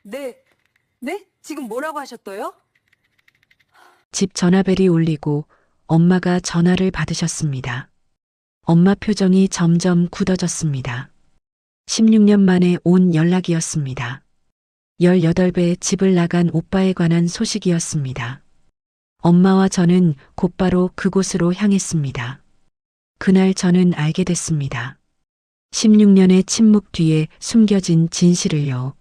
네, 네? 지금 뭐라고 하셨어요? 집 전화벨이 울리고 엄마가 전화를 받으셨습니다. 엄마 표정이 점점 굳어졌습니다. 16년 만에 온 연락이었습니다. 18배 집을 나간 오빠에 관한 소식이었습니다. 엄마와 저는 곧바로 그곳으로 향했습니다. 그날 저는 알게 됐습니다. 16년의 침묵 뒤에 숨겨진 진실을요.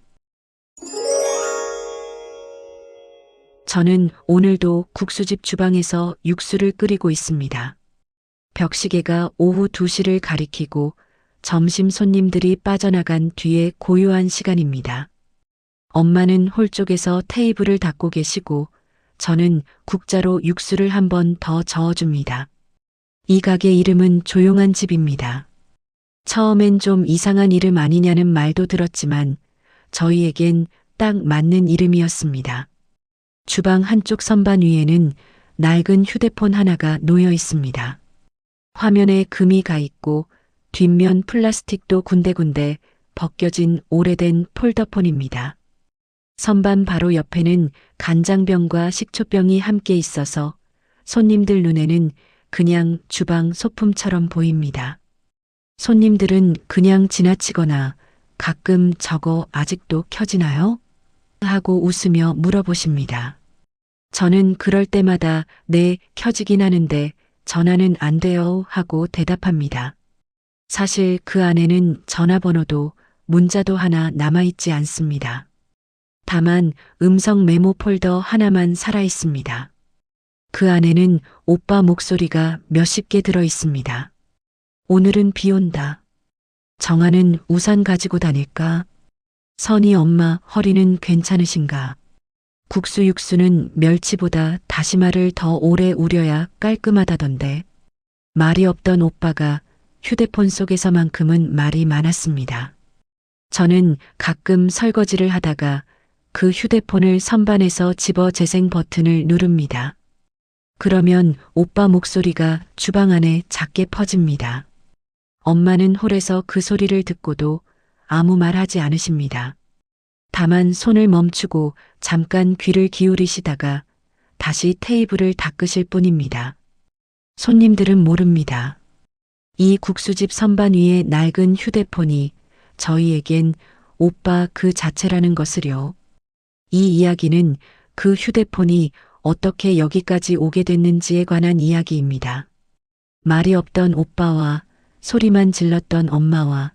저는 오늘도 국수집 주방에서 육수를 끓이고 있습니다. 벽시계가 오후 2시를 가리키고 점심 손님들이 빠져나간 뒤에 고요한 시간입니다. 엄마는 홀 쪽에서 테이블을 닦고 계시고 저는 국자로 육수를 한 번 더 저어줍니다. 이 가게 이름은 조용한 집입니다. 처음엔 좀 이상한 이름 아니냐는 말도 들었지만 저희에겐 딱 맞는 이름이었습니다. 주방 한쪽 선반 위에는 낡은 휴대폰 하나가 놓여 있습니다. 화면에 금이 가 있고 뒷면 플라스틱도 군데군데 벗겨진 오래된 폴더폰입니다. 선반 바로 옆에는 간장병과 식초병이 함께 있어서 손님들 눈에는 그냥 주방 소품처럼 보입니다. 손님들은 그냥 지나치거나 가끔 저거 아직도 켜지나요? 하고 웃으며 물어보십니다. 저는 그럴 때마다 네, 켜지긴 하는데 전화는 안 돼요 하고 대답합니다. 사실 그 안에는 전화번호도 문자도 하나 남아있지 않습니다. 다만 음성 메모 폴더 하나만 살아 있습니다. 그 안에는 오빠 목소리가 몇십 개 들어 있습니다. 오늘은 비 온다. 정아는 우산 가지고 다닐까? 선이 엄마 허리는 괜찮으신가? 국수 육수는 멸치보다 다시마를 더 오래 우려야 깔끔하다던데. 말이 없던 오빠가 휴대폰 속에서만큼은 말이 많았습니다. 저는 가끔 설거지를 하다가 그 휴대폰을 선반에서 집어 재생 버튼을 누릅니다. 그러면 오빠 목소리가 주방 안에 작게 퍼집니다. 엄마는 홀에서 그 소리를 듣고도 아무 말 하지 않으십니다. 다만 손을 멈추고 잠깐 귀를 기울이시다가 다시 테이블을 닦으실 뿐입니다. 손님들은 모릅니다. 이 국수집 선반 위에 낡은 휴대폰이 저희에겐 오빠 그 자체라는 것을요. 이 이야기는 그 휴대폰이 어떻게 여기까지 오게 됐는지에 관한 이야기입니다. 말이 없던 오빠와 소리만 질렀던 엄마와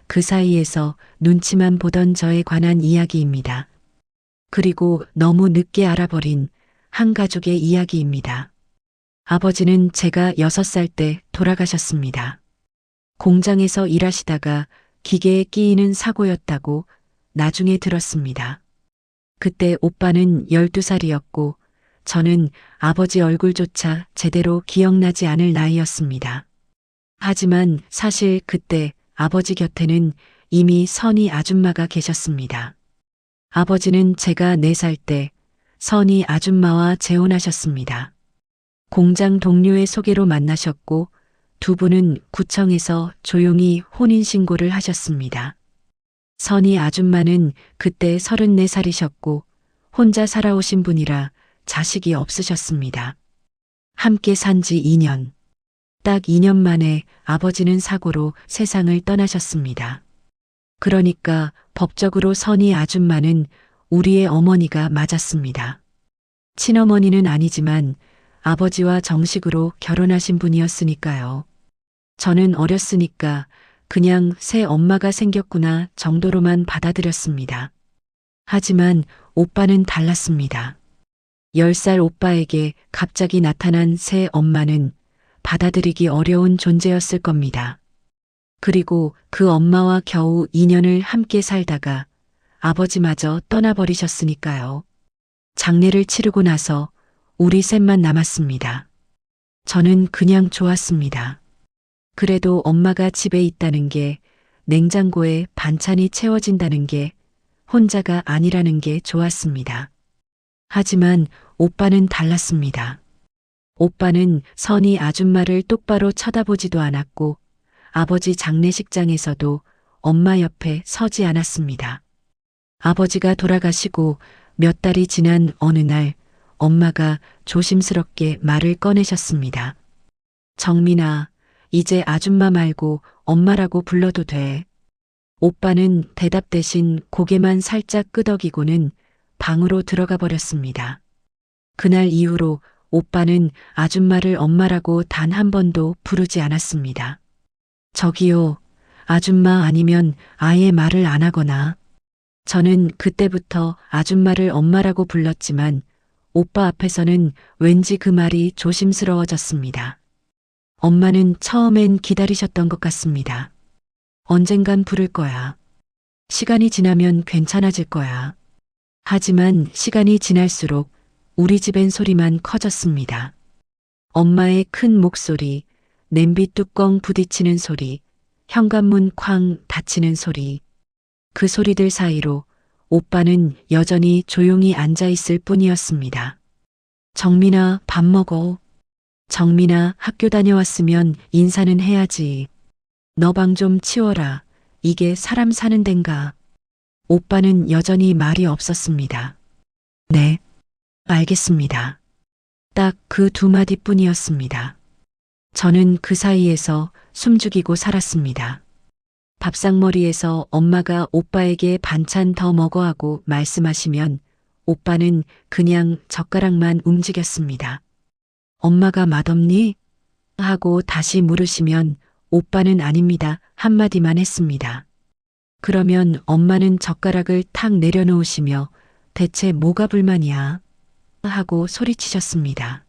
그 사이에서 눈치만 보던 저에 관한 이야기입니다. 그리고 너무 늦게 알아버린 한 가족의 이야기입니다. 아버지는 제가 6살 때 돌아가셨습니다. 공장에서 일하시다가 기계에 끼이는 사고였다고 나중에 들었습니다. 그때 오빠는 12살이었고 저는 아버지 얼굴조차 제대로 기억나지 않을 나이였습니다. 하지만 사실 그때 아버지 곁에는 이미 선희 아줌마가 계셨습니다. 아버지는 제가 4살 때 선희 아줌마와 재혼하셨습니다. 공장 동료의 소개로 만나셨고 두 분은 구청에서 조용히 혼인신고를 하셨습니다. 선희 아줌마는 그때 34살이셨고 혼자 살아오신 분이라 자식이 없으셨습니다. 함께 산 지 2년. 딱 2년 만에 아버지는 사고로 세상을 떠나셨습니다. 그러니까 법적으로 선희 아줌마는 우리의 어머니가 맞았습니다. 친어머니는 아니지만 아버지와 정식으로 결혼하신 분이었으니까요. 저는 어렸으니까 그냥 새 엄마가 생겼구나 정도로만 받아들였습니다. 하지만 오빠는 달랐습니다. 10살 오빠에게 갑자기 나타난 새 엄마는 받아들이기 어려운 존재였을 겁니다. 그리고 그 엄마와 겨우 2년을 함께 살다가 아버지마저 떠나버리셨으니까요. 장례를 치르고 나서 우리 셋만 남았습니다. 저는 그냥 좋았습니다. 그래도 엄마가 집에 있다는 게, 냉장고에 반찬이 채워진다는 게, 혼자가 아니라는 게 좋았습니다. 하지만 오빠는 달랐습니다. 오빠는 선희 아줌마를 똑바로 쳐다보지도 않았고 아버지 장례식장에서도 엄마 옆에 서지 않았습니다. 아버지가 돌아가시고 몇 달이 지난 어느 날 엄마가 조심스럽게 말을 꺼내셨습니다. 정민아, 이제 아줌마 말고 엄마라고 불러도 돼. 오빠는 대답 대신 고개만 살짝 끄덕이고는 방으로 들어가 버렸습니다. 그날 이후로 오빠는 아줌마를 엄마라고 단 한 번도 부르지 않았습니다. 저기요, 아줌마 아니면 아예 말을 안 하거나. 저는 그때부터 아줌마를 엄마라고 불렀지만 오빠 앞에서는 왠지 그 말이 조심스러워졌습니다. 엄마는 처음엔 기다리셨던 것 같습니다. 언젠간 부를 거야. 시간이 지나면 괜찮아질 거야. 하지만 시간이 지날수록 우리 집엔 소리만 커졌습니다. 엄마의 큰 목소리, 냄비 뚜껑 부딪히는 소리, 현관문 쾅 닫히는 소리. 그 소리들 사이로 오빠는 여전히 조용히 앉아 있을 뿐이었습니다. 정민아, 밥 먹어. 정민아, 학교 다녀왔으면 인사는 해야지. 너 방 좀 치워라. 이게 사람 사는 덴가. 오빠는 여전히 말이 없었습니다. 네, 알겠습니다. 딱 그 두 마디뿐이었습니다. 저는 그 사이에서 숨죽이고 살았습니다. 밥상머리에서 엄마가 오빠에게 반찬 더 먹어 하고 말씀하시면 오빠는 그냥 젓가락만 움직였습니다. 엄마가 맛없니? 하고 다시 물으시면 오빠는 아닙니다. 한마디만 했습니다. 그러면 엄마는 젓가락을 탁 내려놓으시며 대체 뭐가 불만이야? 하고 소리치셨습니다.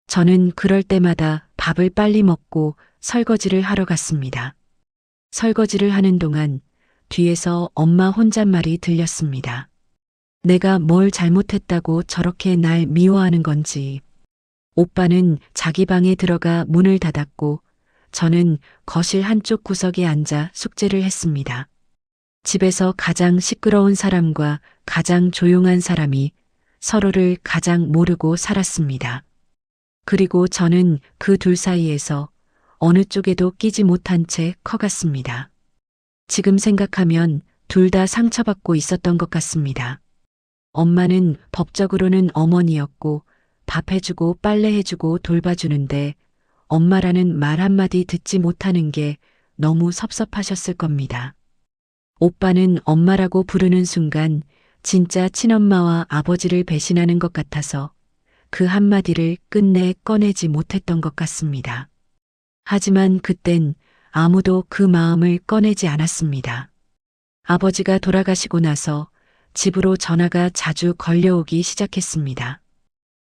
저는 그럴 때마다 밥을 빨리 먹고 설거지를 하러 갔습니다. 설거지를 하는 동안 뒤에서 엄마 혼잣말이 들렸습니다. 내가 뭘 잘못했다고 저렇게 날 미워하는 건지. 오빠는 자기 방에 들어가 문을 닫았고 저는 거실 한쪽 구석에 앉아 숙제를 했습니다. 집에서 가장 시끄러운 사람과 가장 조용한 사람이 서로를 가장 모르고 살았습니다. 그리고 저는 그 둘 사이에서 어느 쪽에도 끼지 못한 채 커갔습니다. 지금 생각하면 둘 다 상처받고 있었던 것 같습니다. 엄마는 법적으로는 어머니였고 밥 해주고 빨래 해주고 돌봐주는데 엄마라는 말 한마디 듣지 못하는 게 너무 섭섭하셨을 겁니다. 오빠는 엄마라고 부르는 순간 진짜 친엄마와 아버지를 배신하는 것 같아서 그 한마디를 끝내 꺼내지 못했던 것 같습니다. 하지만 그땐 아무도 그 마음을 꺼내지 않았습니다. 아버지가 돌아가시고 나서 집으로 전화가 자주 걸려오기 시작했습니다.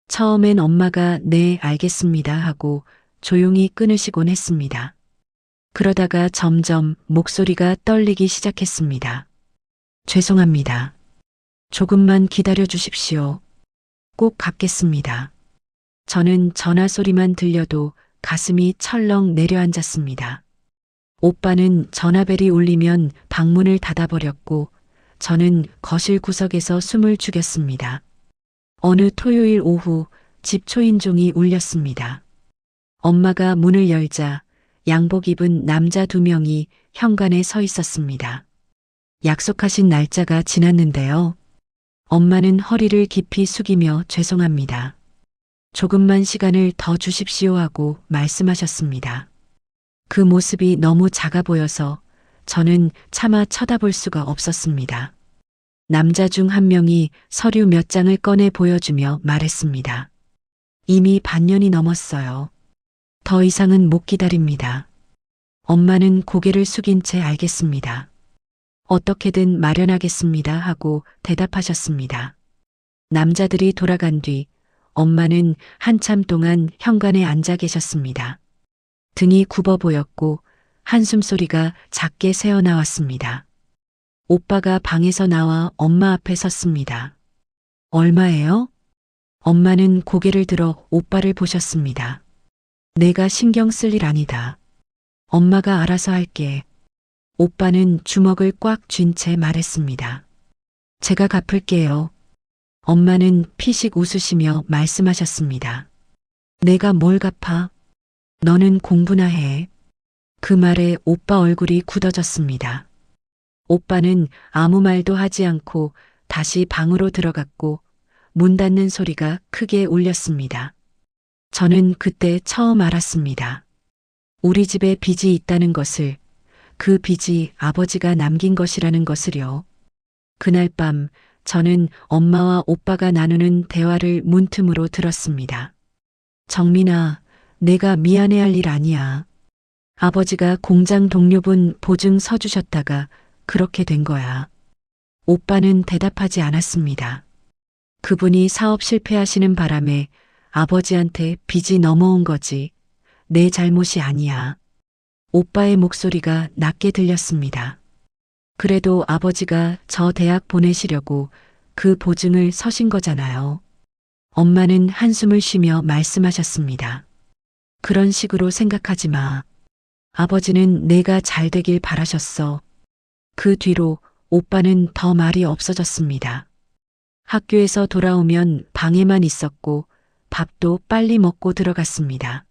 처음엔 엄마가 네, 알겠습니다 하고 조용히 끊으시곤 했습니다. 그러다가 점점 목소리가 떨리기 시작했습니다. 죄송합니다. 조금만 기다려 주십시오. 꼭 갚겠습니다. 저는 전화 소리만 들려도 가슴이 철렁 내려앉았습니다. 오빠는 전화벨이 울리면 방문을 닫아버렸고 저는 거실 구석에서 숨을 죽였습니다. 어느 토요일 오후 집 초인종이 울렸습니다. 엄마가 문을 열자 양복 입은 남자 2명이 현관에 서 있었습니다. 약속하신 날짜가 지났는데요. 엄마는 허리를 깊이 숙이며 죄송합니다. 조금만 시간을 더 주십시오 하고 말씀하셨습니다. 그 모습이 너무 작아 보여서 저는 차마 쳐다볼 수가 없었습니다. 남자 중 한 명이 서류 몇 장을 꺼내 보여주며 말했습니다. 이미 반년이 넘었어요. 더 이상은 못 기다립니다. 엄마는 고개를 숙인 채 알겠습니다. 어떻게든 마련하겠습니다 하고 대답하셨습니다. 남자들이 돌아간 뒤 엄마는 한참 동안 현관에 앉아 계셨습니다. 등이 굽어 보였고 한숨 소리가 작게 새어나왔습니다. 오빠가 방에서 나와 엄마 앞에 섰습니다. 얼마예요? 엄마는 고개를 들어 오빠를 보셨습니다. 내가 신경 쓸 일 아니다. 엄마가 알아서 할게. 오빠는 주먹을 꽉 쥔 채 말했습니다. 제가 갚을게요. 엄마는 피식 웃으시며 말씀하셨습니다. 내가 뭘 갚아? 너는 공부나 해. 그 말에 오빠 얼굴이 굳어졌습니다. 오빠는 아무 말도 하지 않고 다시 방으로 들어갔고 문 닫는 소리가 크게 울렸습니다. 저는 그때 처음 알았습니다. 우리 집에 빚이 있다는 것을, 그 빚이 아버지가 남긴 것이라는 것을요. 그날 밤 저는 엄마와 오빠가 나누는 대화를 문틈으로 들었습니다. 정민아, 내가 미안해할 일 아니야. 아버지가 공장 동료분 보증 서주셨다가 그렇게 된 거야. 오빠는 대답하지 않았습니다. 그분이 사업 실패하시는 바람에 아버지한테 빚이 넘어온 거지. 내 잘못이 아니야. 오빠의 목소리가 낮게 들렸습니다. 그래도 아버지가 저 대학 보내시려고 그 보증을 서신 거잖아요. 엄마는 한숨을 쉬며 말씀하셨습니다. 그런 식으로 생각하지 마. 아버지는 내가 잘 되길 바라셨어. 그 뒤로 오빠는 더 말이 없어졌습니다. 학교에서 돌아오면 방에만 있었고 밥도 빨리 먹고 들어갔습니다.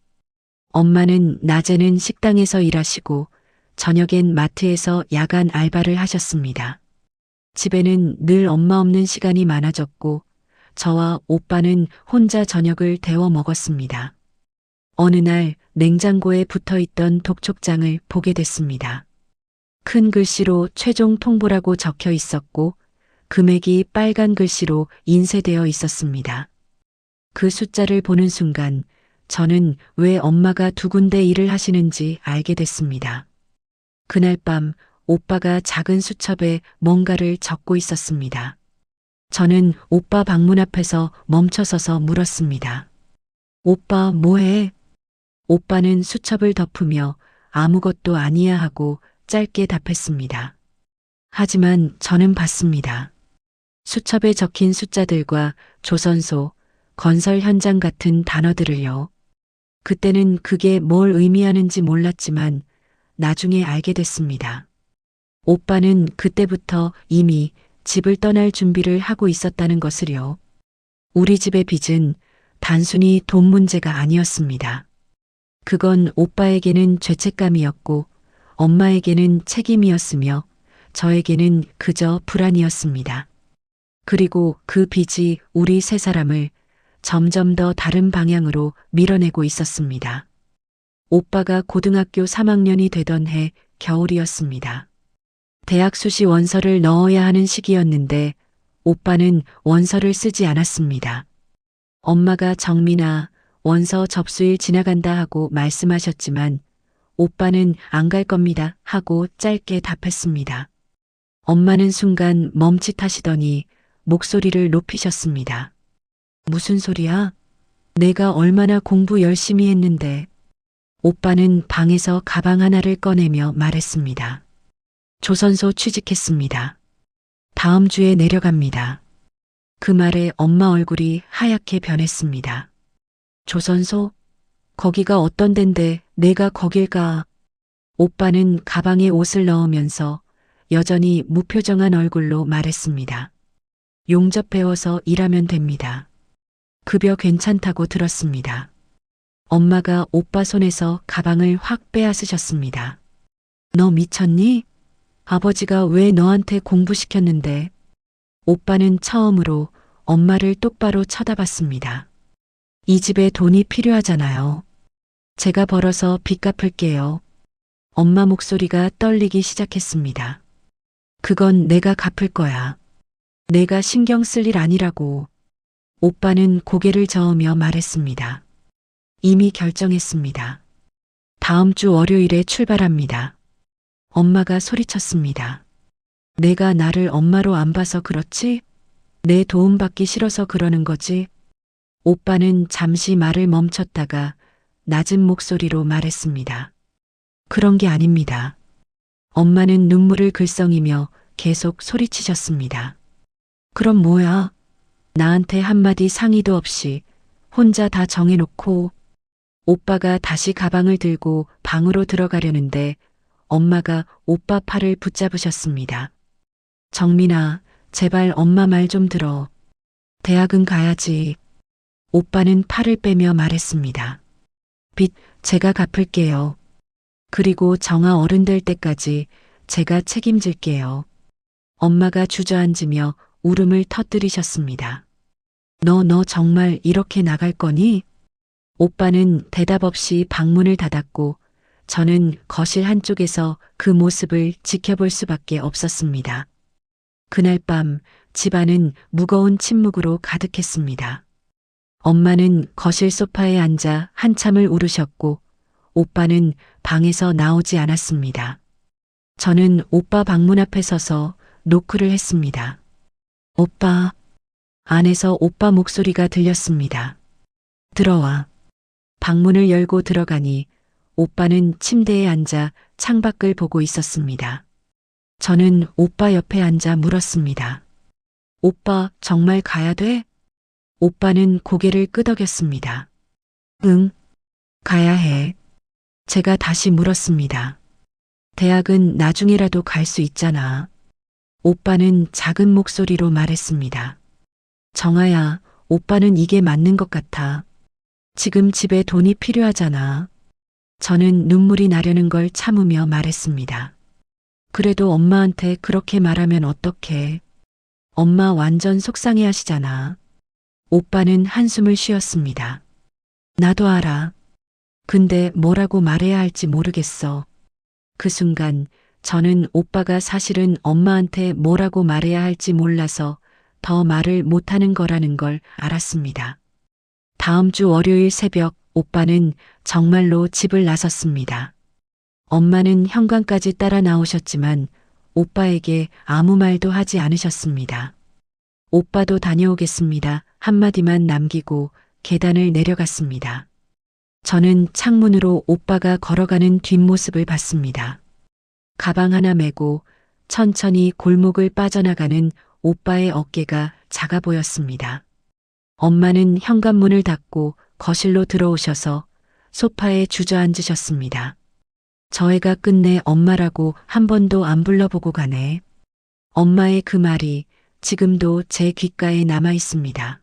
엄마는 낮에는 식당에서 일하시고 저녁엔 마트에서 야간 알바를 하셨습니다. 집에는 늘 엄마 없는 시간이 많아졌고 저와 오빠는 혼자 저녁을 데워 먹었습니다. 어느 날 냉장고에 붙어있던 독촉장을 보게 됐습니다. 큰 글씨로 최종 통보라고 적혀 있었고 금액이 빨간 글씨로 인쇄되어 있었습니다. 그 숫자를 보는 순간 저는 왜 엄마가 두 군데 일을 하시는지 알게 됐습니다. 그날 밤 오빠가 작은 수첩에 뭔가를 적고 있었습니다. 저는 오빠 방문 앞에서 멈춰서서 물었습니다. 오빠 뭐해? 오빠는 수첩을 덮으며 아무것도 아니야 하고 짧게 답했습니다. 하지만 저는 봤습니다. 수첩에 적힌 숫자들과 조선소, 건설 현장 같은 단어들을요. 그때는 그게 뭘 의미하는지 몰랐지만 나중에 알게 됐습니다. 오빠는 그때부터 이미 집을 떠날 준비를 하고 있었다는 것을요. 우리 집의 빚은 단순히 돈 문제가 아니었습니다. 그건 오빠에게는 죄책감이었고 엄마에게는 책임이었으며 저에게는 그저 불안이었습니다. 그리고 그 빚이 우리 세 사람을 점점 더 다른 방향으로 밀어내고 있었습니다. 오빠가 고등학교 3학년이 되던 해 겨울이었습니다. 대학 수시 원서를 넣어야 하는 시기였는데 오빠는 원서를 쓰지 않았습니다. 엄마가 정민아, 원서 접수일 지나간다 하고 말씀하셨지만 오빠는 안 갈 겁니다 하고 짧게 답했습니다. 엄마는 순간 멈칫하시더니 목소리를 높이셨습니다. 무슨 소리야? 내가 얼마나 공부 열심히 했는데. 오빠는 방에서 가방 하나를 꺼내며 말했습니다. 조선소 취직했습니다. 다음 주에 내려갑니다. 그 말에 엄마 얼굴이 하얗게 변했습니다. 조선소? 거기가 어떤 덴데 내가 거길 가? 오빠는 가방에 옷을 넣으면서 여전히 무표정한 얼굴로 말했습니다. 용접 배워서 일하면 됩니다. 급여 괜찮다고 들었습니다. 엄마가 오빠 손에서 가방을 확 빼앗으셨습니다. 너 미쳤니? 아버지가 왜 너한테 공부시켰는데? 오빠는 처음으로 엄마를 똑바로 쳐다봤습니다. 이 집에 돈이 필요하잖아요. 제가 벌어서 빚 갚을게요. 엄마 목소리가 떨리기 시작했습니다. 그건 내가 갚을 거야. 내가 신경 쓸 일 아니라고. 오빠는 고개를 저으며 말했습니다. 이미 결정했습니다. 다음 주 월요일에 출발합니다. 엄마가 소리쳤습니다. 내가 나를 엄마로 안 봐서 그렇지? 내 도움받기 싫어서 그러는 거지? 오빠는 잠시 말을 멈췄다가 낮은 목소리로 말했습니다. 그런 게 아닙니다. 엄마는 눈물을 글썽이며 계속 소리치셨습니다. 그럼 뭐야? 나한테 한마디 상의도 없이 혼자 다 정해놓고. 오빠가 다시 가방을 들고 방으로 들어가려는데 엄마가 오빠 팔을 붙잡으셨습니다. 정민아, 제발 엄마 말 좀 들어. 대학은 가야지. 오빠는 팔을 빼며 말했습니다. 빚 제가 갚을게요. 그리고 정아 어른 될 때까지 제가 책임질게요. 엄마가 주저앉으며 울음을 터뜨리셨습니다. 너 정말 이렇게 나갈 거니? 오빠는 대답 없이 방문을 닫았고 저는 거실 한쪽에서 그 모습을 지켜볼 수밖에 없었습니다. 그날 밤 집안은 무거운 침묵으로 가득했습니다. 엄마는 거실 소파에 앉아 한참을 울으셨고 오빠는 방에서 나오지 않았습니다. 저는 오빠 방문 앞에 서서 노크를 했습니다. 오빠, 안에서 오빠 목소리가 들렸습니다. 들어와. 방문을 열고 들어가니 오빠는 침대에 앉아 창밖을 보고 있었습니다. 저는 오빠 옆에 앉아 물었습니다. 오빠, 정말 가야 돼? 오빠는 고개를 끄덕였습니다. 응, 가야 해. 제가 다시 물었습니다. 대학은 나중에라도 갈 수 있잖아. 오빠는 작은 목소리로 말했습니다. 정아야, 오빠는 이게 맞는 것 같아. 지금 집에 돈이 필요하잖아. 저는 눈물이 나려는 걸 참으며 말했습니다. 그래도 엄마한테 그렇게 말하면 어떡해. 엄마 완전 속상해 하시잖아. 오빠는 한숨을 쉬었습니다. 나도 알아. 근데 뭐라고 말해야 할지 모르겠어. 그 순간 저는 오빠가 사실은 엄마한테 뭐라고 말해야 할지 몰라서 더 말을 못하는 거라는 걸 알았습니다. 다음 주 월요일 새벽 오빠는 정말로 집을 나섰습니다. 엄마는 현관까지 따라 나오셨지만 오빠에게 아무 말도 하지 않으셨습니다. 오빠도 다녀오겠습니다. 한마디만 남기고 계단을 내려갔습니다. 저는 창문으로 오빠가 걸어가는 뒷모습을 봤습니다. 가방 하나 메고 천천히 골목을 빠져나가는 오빠의 어깨가 작아 보였습니다. 엄마는 현관문을 닫고 거실로 들어오셔서 소파에 주저앉으셨습니다. 저 애가 끝내 엄마라고 한 번도 안 불러보고 가네. 엄마의 그 말이 지금도 제 귓가에 남아 있습니다.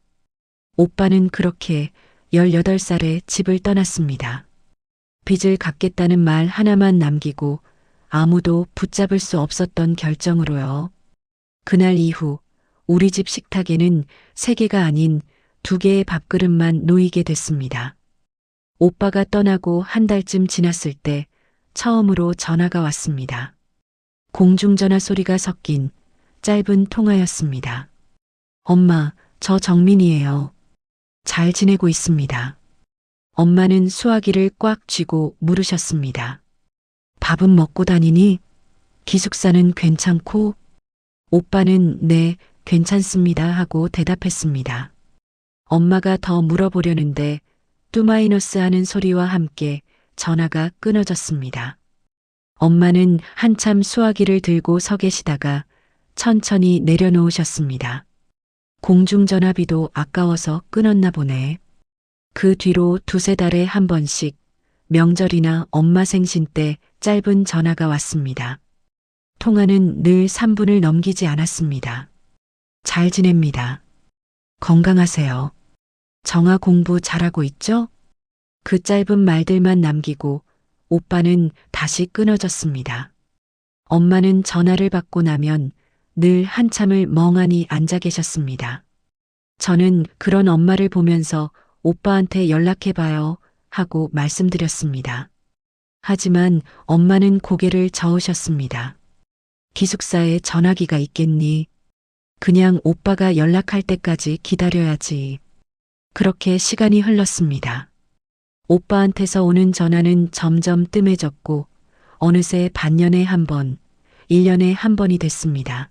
오빠는 그렇게 18살에 집을 떠났습니다. 빚을 갚겠다는 말 하나만 남기고 아무도 붙잡을 수 없었던 결정으로요. 그날 이후 우리 집 식탁에는 3개가 아닌 2개의 밥그릇만 놓이게 됐습니다. 오빠가 떠나고 한 달쯤 지났을 때 처음으로 전화가 왔습니다. 공중전화 소리가 섞인 짧은 통화였습니다. 엄마, 저 정민이에요. 잘 지내고 있습니다. 엄마는 수화기를 꽉 쥐고 물으셨습니다. 밥은 먹고 다니니? 기숙사는 괜찮고? 오빠는 네, 괜찮습니다 하고 대답했습니다. 엄마가 더 물어보려는데 뚜마이너스 하는 소리와 함께 전화가 끊어졌습니다. 엄마는 한참 수화기를 들고 서 계시다가 천천히 내려놓으셨습니다. 공중전화비도 아까워서 끊었나 보네. 그 뒤로 2-3달에 한 번씩 명절이나 엄마 생신 때 짧은 전화가 왔습니다. 통화는 늘 3분을 넘기지 않았습니다. 잘 지냅니다. 건강하세요. 정아 공부 잘하고 있죠? 그 짧은 말들만 남기고 오빠는 다시 끊어졌습니다. 엄마는 전화를 받고 나면 늘 한참을 멍하니 앉아 계셨습니다. 저는 그런 엄마를 보면서 오빠한테 연락해봐요 하고 말씀드렸습니다. 하지만 엄마는 고개를 저으셨습니다. 기숙사에 전화기가 있겠니? 그냥 오빠가 연락할 때까지 기다려야지. 그렇게 시간이 흘렀습니다. 오빠한테서 오는 전화는 점점 뜸해졌고 어느새 반년에 한 번, 1년에 한 번이 됐습니다.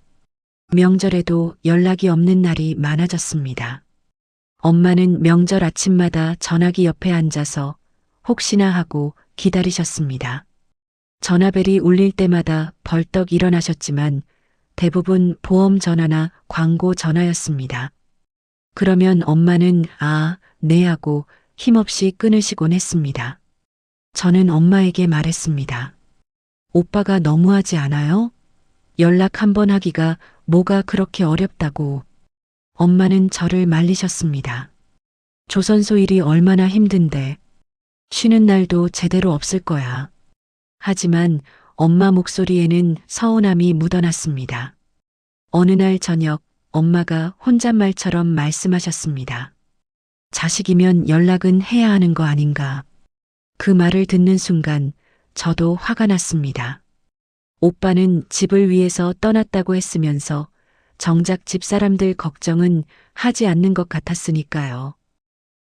명절에도 연락이 없는 날이 많아졌습니다. 엄마는 명절 아침마다 전화기 옆에 앉아서 혹시나 하고 기다리셨습니다. 전화벨이 울릴 때마다 벌떡 일어나셨지만 대부분 보험 전화나 광고 전화였습니다. 그러면 엄마는 아, 네 하고 힘없이 끊으시곤 했습니다. 저는 엄마에게 말했습니다. 오빠가 너무하지 않아요? 연락 한 번 하기가 뭐가 그렇게 어렵다고. 엄마는 저를 말리셨습니다. 조선소 일이 얼마나 힘든데 쉬는 날도 제대로 없을 거야. 하지만 엄마 목소리에는 서운함이 묻어났습니다. 어느 날 저녁 엄마가 혼잣말처럼 말씀하셨습니다. 자식이면 연락은 해야 하는 거 아닌가. 그 말을 듣는 순간 저도 화가 났습니다. 오빠는 집을 위해서 떠났다고 했으면서 정작 집사람들 걱정은 하지 않는 것 같았으니까요.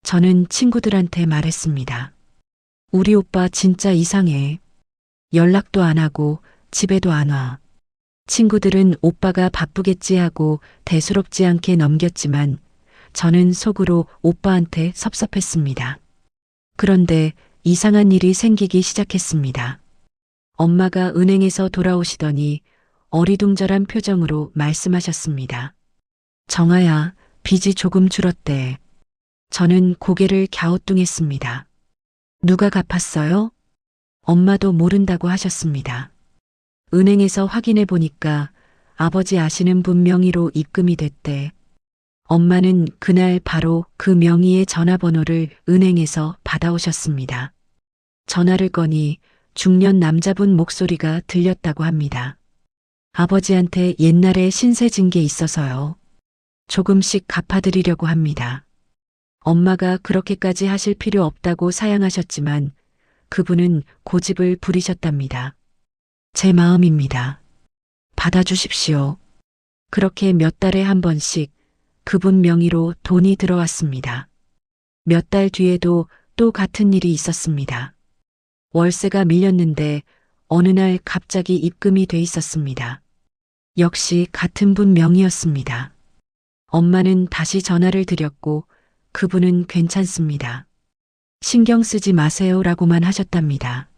저는 친구들한테 말했습니다. 우리 오빠 진짜 이상해. 연락도 안 하고 집에도 안 와. 친구들은 오빠가 바쁘겠지 하고 대수롭지 않게 넘겼지만 저는 속으로 오빠한테 섭섭했습니다. 그런데 이상한 일이 생기기 시작했습니다. 엄마가 은행에서 돌아오시더니 어리둥절한 표정으로 말씀하셨습니다. 정아야, 빚이 조금 줄었대. 저는 고개를 갸우뚱했습니다. 누가 갚았어요? 엄마도 모른다고 하셨습니다. 은행에서 확인해 보니까 아버지 아시는 분 명의로 입금이 됐대. 엄마는 그날 바로 그 명의의 전화번호를 은행에서 받아오셨습니다. 전화를 거니 중년 남자분 목소리가 들렸다고 합니다. 아버지한테 옛날에 신세 진 게 있어서요. 조금씩 갚아드리려고 합니다. 엄마가 그렇게까지 하실 필요 없다고 사양하셨지만 그분은 고집을 부리셨답니다. 제 마음입니다. 받아주십시오. 그렇게 몇 달에 한 번씩 그분 명의로 돈이 들어왔습니다. 몇 달 뒤에도 또 같은 일이 있었습니다. 월세가 밀렸는데 어느 날 갑자기 입금이 돼 있었습니다. 역시 같은 분 명의였습니다. 엄마는 다시 전화를 드렸고 그분은 괜찮습니다. 신경 쓰지 마세요라고만 하셨답니다.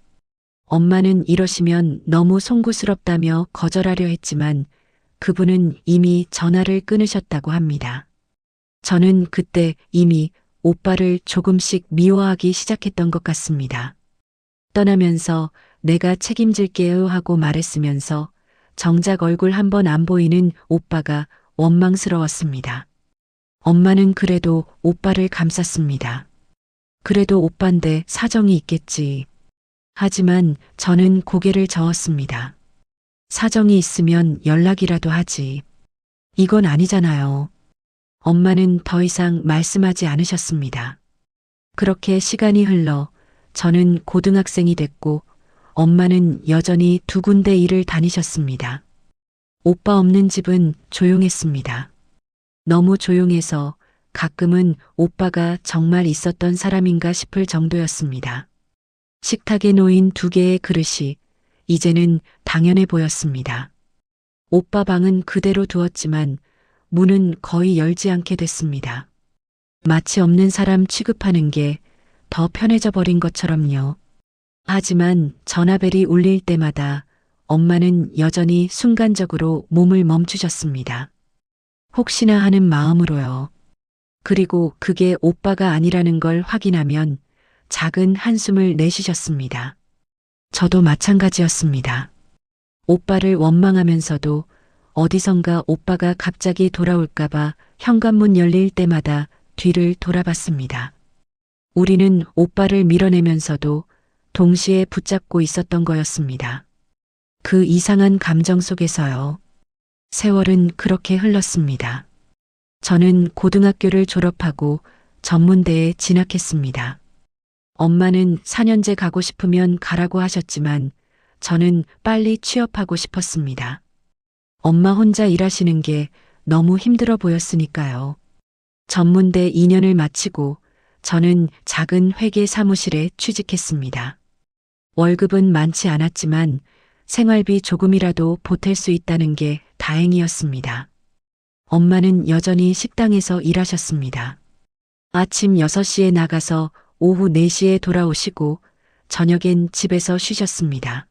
엄마는 이러시면 너무 송구스럽다며 거절하려 했지만 그분은 이미 전화를 끊으셨다고 합니다. 저는 그때 이미 오빠를 조금씩 미워하기 시작했던 것 같습니다. 떠나면서 내가 책임질게요 하고 말했으면서 정작 얼굴 한 번 안 보이는 오빠가 원망스러웠습니다. 엄마는 그래도 오빠를 감쌌습니다. 그래도 오빠인데 사정이 있겠지. 하지만 저는 고개를 저었습니다. 사정이 있으면 연락이라도 하지. 이건 아니잖아요. 엄마는 더 이상 말씀하지 않으셨습니다. 그렇게 시간이 흘러 저는 고등학생이 됐고 엄마는 여전히 두 군데 일을 다니셨습니다. 오빠 없는 집은 조용했습니다. 너무 조용해서 가끔은 오빠가 정말 있었던 사람인가 싶을 정도였습니다. 식탁에 놓인 두 개의 그릇이 이제는 당연해 보였습니다. 오빠 방은 그대로 두었지만 문은 거의 열지 않게 됐습니다. 마치 없는 사람 취급하는 게 더 편해져 버린 것처럼요. 하지만 전화벨이 울릴 때마다 엄마는 여전히 순간적으로 몸을 멈추셨습니다. 혹시나 하는 마음으로요. 그리고 그게 오빠가 아니라는 걸 확인하면 작은 한숨을 내쉬셨습니다. 저도 마찬가지였습니다. 오빠를 원망하면서도 어디선가 오빠가 갑자기 돌아올까봐 현관문 열릴 때마다 뒤를 돌아봤습니다. 우리는 오빠를 밀어내면서도 동시에 붙잡고 있었던 거였습니다. 그 이상한 감정 속에서요. 세월은 그렇게 흘렀습니다. 저는 고등학교를 졸업하고 전문대에 진학했습니다. 엄마는 4년제 가고 싶으면 가라고 하셨지만 저는 빨리 취업하고 싶었습니다. 엄마 혼자 일하시는 게 너무 힘들어 보였으니까요. 전문대 2년을 마치고 저는 작은 회계 사무실에 취직했습니다. 월급은 많지 않았지만 생활비 조금이라도 보탤 수 있다는 게 다행이었습니다. 엄마는 여전히 식당에서 일하셨습니다. 아침 6시에 나가서 오후 4시에 돌아오시고 저녁엔 집에서 쉬셨습니다.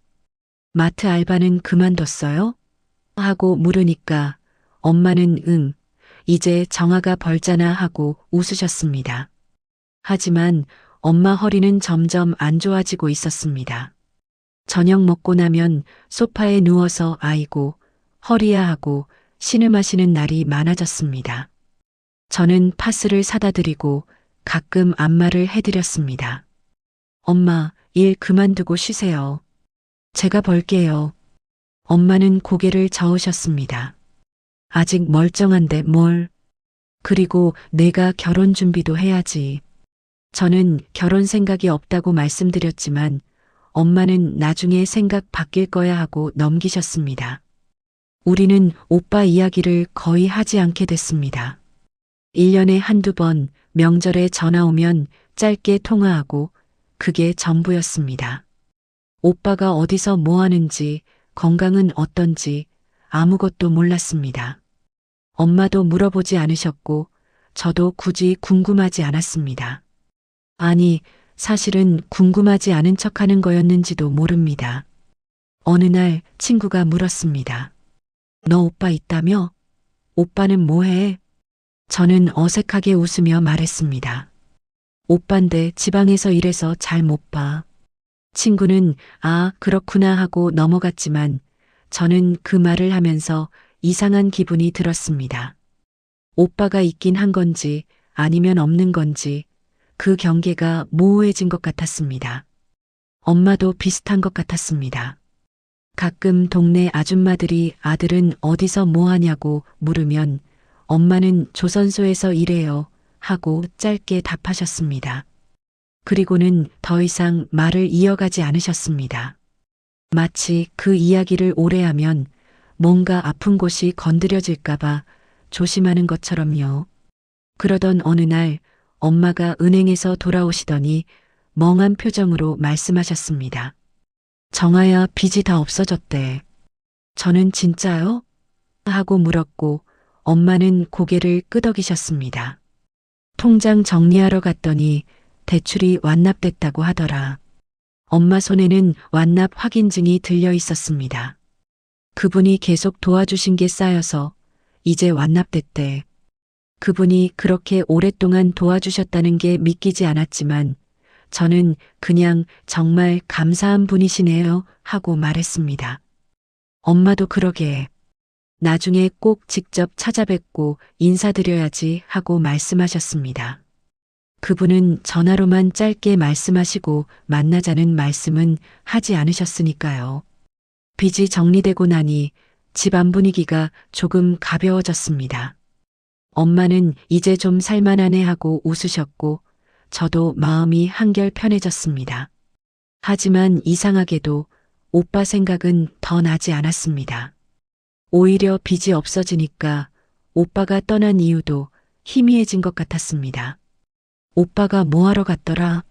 마트 알바는 그만뒀어요? 하고 물으니까 엄마는 응, 이제 정아가 벌잖아 하고 웃으셨습니다. 하지만 엄마 허리는 점점 안 좋아지고 있었습니다. 저녁 먹고 나면 소파에 누워서 아이고, 허리야 하고 신음하시는 날이 많아졌습니다. 저는 파스를 사다 드리고 가끔 안마를 해드렸습니다. 엄마, 일 그만두고 쉬세요. 제가 벌게요. 엄마는 고개를 저으셨습니다. 아직 멀쩡한데 뭘. 그리고 내가 결혼 준비도 해야지. 저는 결혼 생각이 없다고 말씀드렸지만 엄마는 나중에 생각 바뀔 거야 하고 넘기셨습니다. 우리는 오빠 이야기를 거의 하지 않게 됐습니다. 1년에 한두 번 명절에 전화 오면 짧게 통화하고 그게 전부였습니다. 오빠가 어디서 뭐 하는지, 건강은 어떤지 아무것도 몰랐습니다. 엄마도 물어보지 않으셨고 저도 굳이 궁금하지 않았습니다. 아니, 사실은 궁금하지 않은 척하는 거였는지도 모릅니다. 어느 날 친구가 물었습니다. 너 오빠 있다며? 오빠는 뭐해? 저는 어색하게 웃으며 말했습니다. 오빤데 지방에서 일해서 잘 못 봐. 친구는 아, 그렇구나 하고 넘어갔지만 저는 그 말을 하면서 이상한 기분이 들었습니다. 오빠가 있긴 한 건지 아니면 없는 건지 그 경계가 모호해진 것 같았습니다. 엄마도 비슷한 것 같았습니다. 가끔 동네 아줌마들이 아들은 어디서 뭐 하냐고 물으면 엄마는 조선소에서 일해요 하고 짧게 답하셨습니다. 그리고는 더 이상 말을 이어가지 않으셨습니다. 마치 그 이야기를 오래 하면 뭔가 아픈 곳이 건드려질까봐 조심하는 것처럼요. 그러던 어느 날 엄마가 은행에서 돌아오시더니 멍한 표정으로 말씀하셨습니다. 정아야, 빚이 다 없어졌대. 저는 진짜요? 하고 물었고 엄마는 고개를 끄덕이셨습니다. 통장 정리하러 갔더니 대출이 완납됐다고 하더라. 엄마 손에는 완납 확인증이 들려 있었습니다. 그분이 계속 도와주신 게 쌓여서 이제 완납됐대. 그분이 그렇게 오랫동안 도와주셨다는 게 믿기지 않았지만 저는 그냥 정말 감사한 분이시네요 하고 말했습니다. 엄마도 그러게. 나중에 꼭 직접 찾아뵙고 인사드려야지 하고 말씀하셨습니다. 그분은 전화로만 짧게 말씀하시고 만나자는 말씀은 하지 않으셨으니까요. 빚이 정리되고 나니 집안 분위기가 조금 가벼워졌습니다. 엄마는 이제 좀 살만하네 하고 웃으셨고 저도 마음이 한결 편해졌습니다. 하지만 이상하게도 오빠 생각은 더 나지 않았습니다. 오히려 빚이 없어지니까 오빠가 떠난 이유도 희미해진 것 같았습니다. 오빠가 뭐하러 갔더라?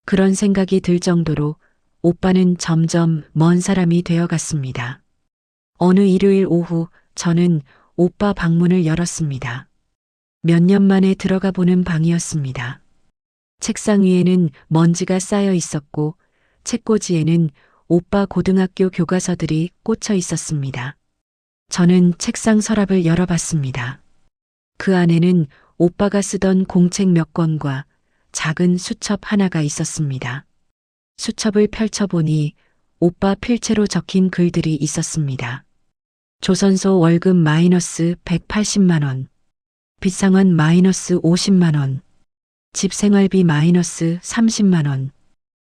그런 생각이 들 정도로 오빠는 점점 먼 사람이 되어갔습니다. 어느 일요일 오후 저는 오빠 방문을 열었습니다. 몇 년 만에 들어가 보는 방이었습니다. 책상 위에는 먼지가 쌓여 있었고 책꽂이에는 오빠 고등학교 교과서들이 꽂혀 있었습니다. 저는 책상 서랍을 열어봤습니다. 그 안에는 오빠가 쓰던 공책 몇 권과 작은 수첩 하나가 있었습니다. 수첩을 펼쳐보니 오빠 필체로 적힌 글들이 있었습니다. 조선소 월급 마이너스 180만 원, 빚상환 마이너스 50만 원, 집 생활비 마이너스 30만 원,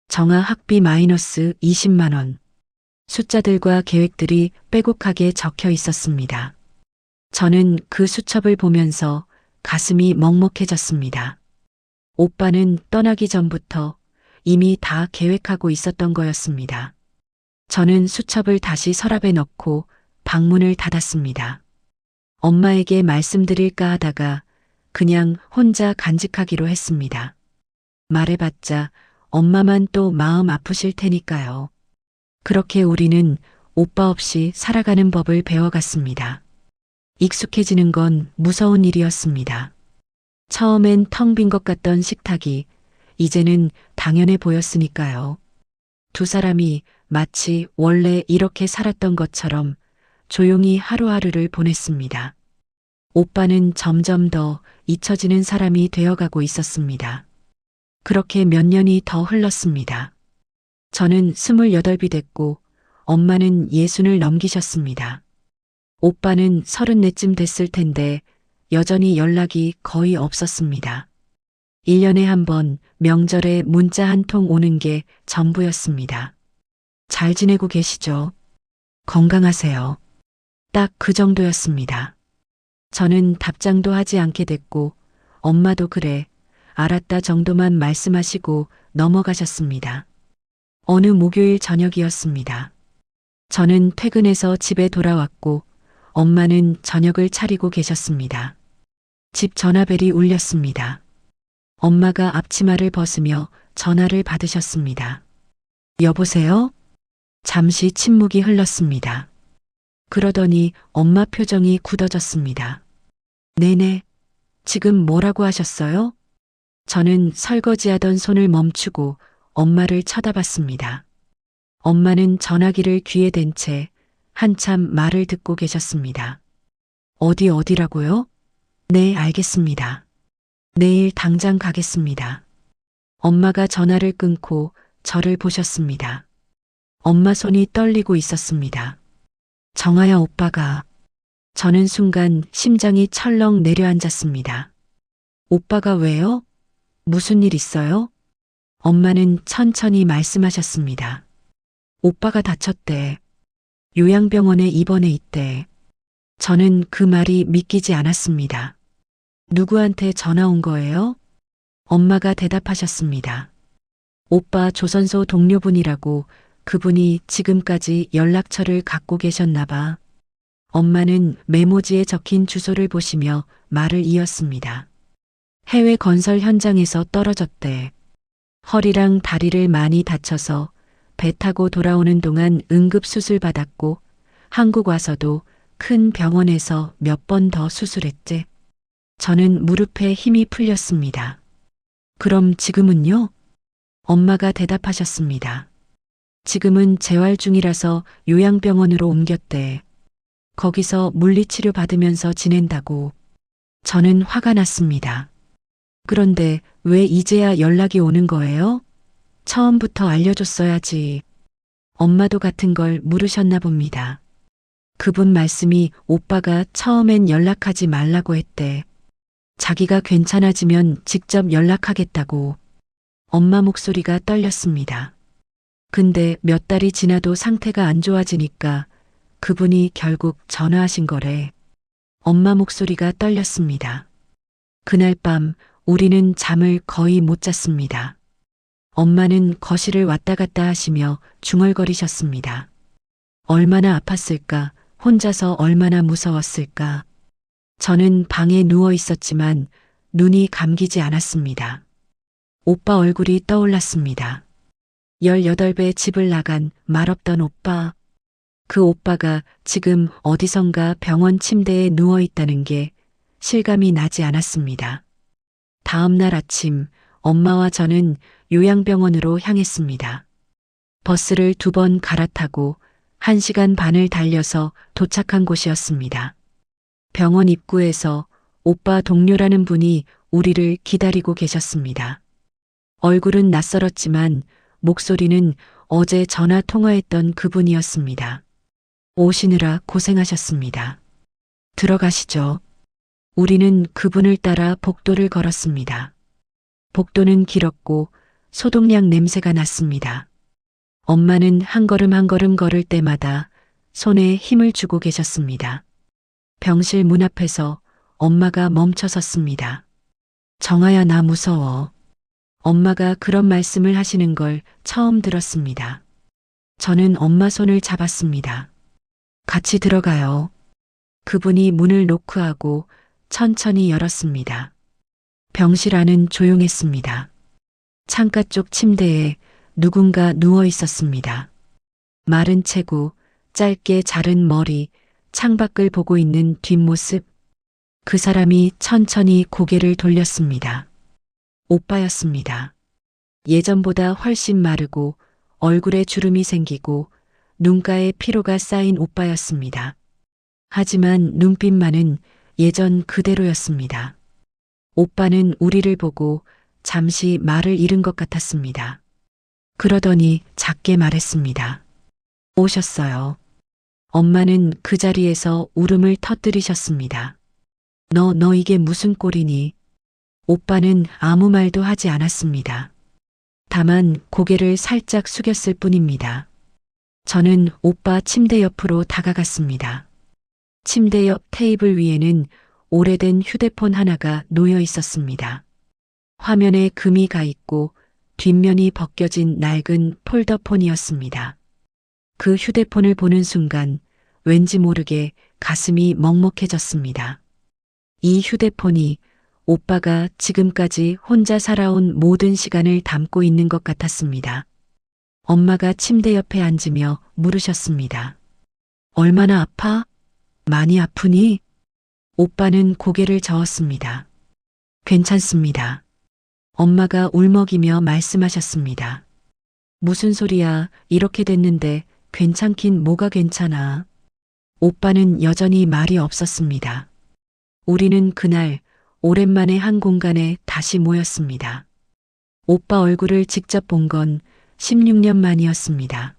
정아 학비 마이너스 20만 원, 숫자들과 계획들이 빼곡하게 적혀 있었습니다. 저는 그 수첩을 보면서 가슴이 먹먹해졌습니다. 오빠는 떠나기 전부터 이미 다 계획하고 있었던 거였습니다. 저는 수첩을 다시 서랍에 넣고 방문을 닫았습니다. 엄마에게 말씀드릴까 하다가 그냥 혼자 간직하기로 했습니다. 말해봤자 엄마만 또 마음 아프실 테니까요. 그렇게 우리는 오빠 없이 살아가는 법을 배워갔습니다. 익숙해지는 건 무서운 일이었습니다. 처음엔 텅 빈 것 같던 식탁이 이제는 당연해 보였으니까요. 두 사람이 마치 원래 이렇게 살았던 것처럼 조용히 하루하루를 보냈습니다. 오빠는 점점 더 잊혀지는 사람이 되어가고 있었습니다. 그렇게 몇 년이 더 흘렀습니다. 저는 28이 됐고 엄마는 60을 넘기셨습니다. 오빠는 34쯤 됐을 텐데 여전히 연락이 거의 없었습니다. 1년에 한 번 명절에 문자 한 통 오는 게 전부였습니다. 잘 지내고 계시죠? 건강하세요. 딱 그 정도였습니다. 저는 답장도 하지 않게 됐고 엄마도 그래, 알았다 정도만 말씀하시고 넘어가셨습니다. 어느 목요일 저녁이었습니다. 저는 퇴근해서 집에 돌아왔고 엄마는 저녁을 차리고 계셨습니다. 집 전화벨이 울렸습니다. 엄마가 앞치마를 벗으며 전화를 받으셨습니다. 여보세요? 잠시 침묵이 흘렀습니다. 그러더니 엄마 표정이 굳어졌습니다. 네네. 지금 뭐라고 하셨어요? 저는 설거지하던 손을 멈추고 엄마를 쳐다봤습니다. 엄마는 전화기를 귀에 댄 채 한참 말을 듣고 계셨습니다. 어디라고요? 네, 알겠습니다. 내일 당장 가겠습니다. 엄마가 전화를 끊고 저를 보셨습니다. 엄마 손이 떨리고 있었습니다. 정아야 오빠가. 저는 순간 심장이 철렁 내려앉았습니다. 오빠가 왜요? 무슨 일 있어요? 엄마는 천천히 말씀하셨습니다. 오빠가 다쳤대. 요양병원에 입원해 있대. 저는 그 말이 믿기지 않았습니다. 누구한테 전화 온 거예요? 엄마가 대답하셨습니다. 오빠 조선소 동료분이라고. 그분이 지금까지 연락처를 갖고 계셨나 봐. 엄마는 메모지에 적힌 주소를 보시며 말을 이었습니다. 해외 건설 현장에서 떨어졌대. 허리랑 다리를 많이 다쳐서 배 타고 돌아오는 동안 응급수술 받았고 한국 와서도 큰 병원에서 몇 번 더 수술했지. 저는 무릎에 힘이 풀렸습니다. 그럼 지금은요? 엄마가 대답하셨습니다. 지금은 재활 중이라서 요양병원으로 옮겼대. 거기서 물리치료 받으면서 지낸다고. 저는 화가 났습니다. 그런데 왜 이제야 연락이 오는 거예요? 처음부터 알려줬어야지. 엄마도 같은 걸 물으셨나 봅니다. 그분 말씀이 오빠가 처음엔 연락하지 말라고 했대. 자기가 괜찮아지면 직접 연락하겠다고. 엄마 목소리가 떨렸습니다. 근데 몇 달이 지나도 상태가 안 좋아지니까 그분이 결국 전화하신 거래. 엄마 목소리가 떨렸습니다. 그날 밤 우리는 잠을 거의 못 잤습니다. 엄마는 거실을 왔다 갔다 하시며 중얼거리셨습니다. 얼마나 아팠을까, 혼자서 얼마나 무서웠을까. 저는 방에 누워 있었지만 눈이 감기지 않았습니다. 오빠 얼굴이 떠올랐습니다. 18배 집을 나간 말없던 오빠. 그 오빠가 지금 어디선가 병원 침대에 누워 있다는 게 실감이 나지 않았습니다. 다음 날 아침 엄마와 저는 요양병원으로 향했습니다. 버스를 2번 갈아타고 1시간 반을 달려서 도착한 곳이었습니다. 병원 입구에서 오빠 동료라는 분이 우리를 기다리고 계셨습니다. 얼굴은 낯설었지만 목소리는 어제 전화 통화했던 그분이었습니다. 오시느라 고생하셨습니다. 들어가시죠. 우리는 그분을 따라 복도를 걸었습니다. 복도는 길었고 소독약 냄새가 났습니다. 엄마는 한 걸음 한 걸음 걸을 때마다 손에 힘을 주고 계셨습니다. 병실 문 앞에서 엄마가 멈춰 섰습니다. 정아야, 나 무서워. 엄마가 그런 말씀을 하시는 걸 처음 들었습니다. 저는 엄마 손을 잡았습니다. 같이 들어가요. 그분이 문을 노크하고 천천히 열었습니다. 병실 안은 조용했습니다. 창가 쪽 침대에 누군가 누워 있었습니다. 마른 체구, 짧게 자른 머리, 창밖을 보고 있는 뒷모습. 그 사람이 천천히 고개를 돌렸습니다. 오빠였습니다. 예전보다 훨씬 마르고 얼굴에 주름이 생기고 눈가에 피로가 쌓인 오빠였습니다. 하지만 눈빛만은 예전 그대로였습니다. 오빠는 우리를 보고 잠시 말을 잃은 것 같았습니다. 그러더니 작게 말했습니다. 오셨어요. 엄마는 그 자리에서 울음을 터뜨리셨습니다. 너 이게 무슨 꼴이니? 오빠는 아무 말도 하지 않았습니다. 다만 고개를 살짝 숙였을 뿐입니다. 저는 오빠 침대 옆으로 다가갔습니다. 침대 옆 테이블 위에는 오래된 휴대폰 하나가 놓여 있었습니다. 화면에 금이 가 있고 뒷면이 벗겨진 낡은 폴더폰이었습니다. 그 휴대폰을 보는 순간 왠지 모르게 가슴이 먹먹해졌습니다. 이 휴대폰이 오빠가 지금까지 혼자 살아온 모든 시간을 담고 있는 것 같았습니다. 엄마가 침대 옆에 앉으며 물으셨습니다. 얼마나 아파? 많이 아프니? 오빠는 고개를 저었습니다. 괜찮습니다. 엄마가 울먹이며 말씀하셨습니다. 무슨 소리야, 이렇게 됐는데 괜찮긴 뭐가 괜찮아. 오빠는 여전히 말이 없었습니다. 우리는 그날 오랜만에 한 공간에 다시 모였습니다. 오빠 얼굴을 직접 본 건 16년 만이었습니다.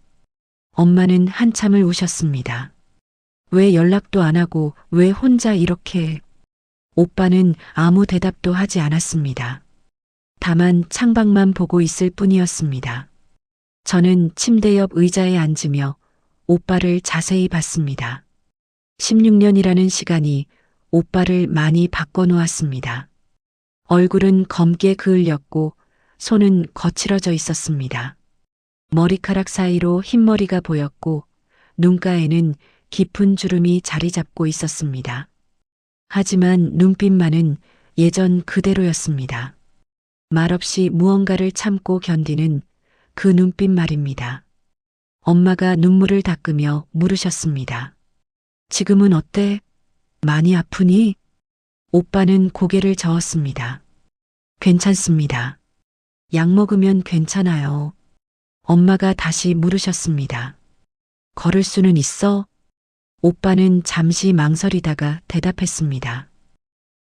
엄마는 한참을 우셨습니다. 왜 연락도 안 하고 왜 혼자 이렇게... 오빠는 아무 대답도 하지 않았습니다. 다만 창밖만 보고 있을 뿐이었습니다. 저는 침대 옆 의자에 앉으며 오빠를 자세히 봤습니다. 16년이라는 시간이 오빠를 많이 바꿔놓았습니다. 얼굴은 검게 그을렸고 손은 거칠어져 있었습니다. 머리카락 사이로 흰머리가 보였고 눈가에는 깊은 주름이 자리 잡고 있었습니다. 하지만 눈빛만은 예전 그대로였습니다. 말없이 무언가를 참고 견디는 그 눈빛 말입니다. 엄마가 눈물을 닦으며 물으셨습니다. 지금은 어때? 많이 아프니? 오빠는 고개를 저었습니다. 괜찮습니다. 약 먹으면 괜찮아요. 엄마가 다시 물으셨습니다. 걸을 수는 있어? 오빠는 잠시 망설이다가 대답했습니다.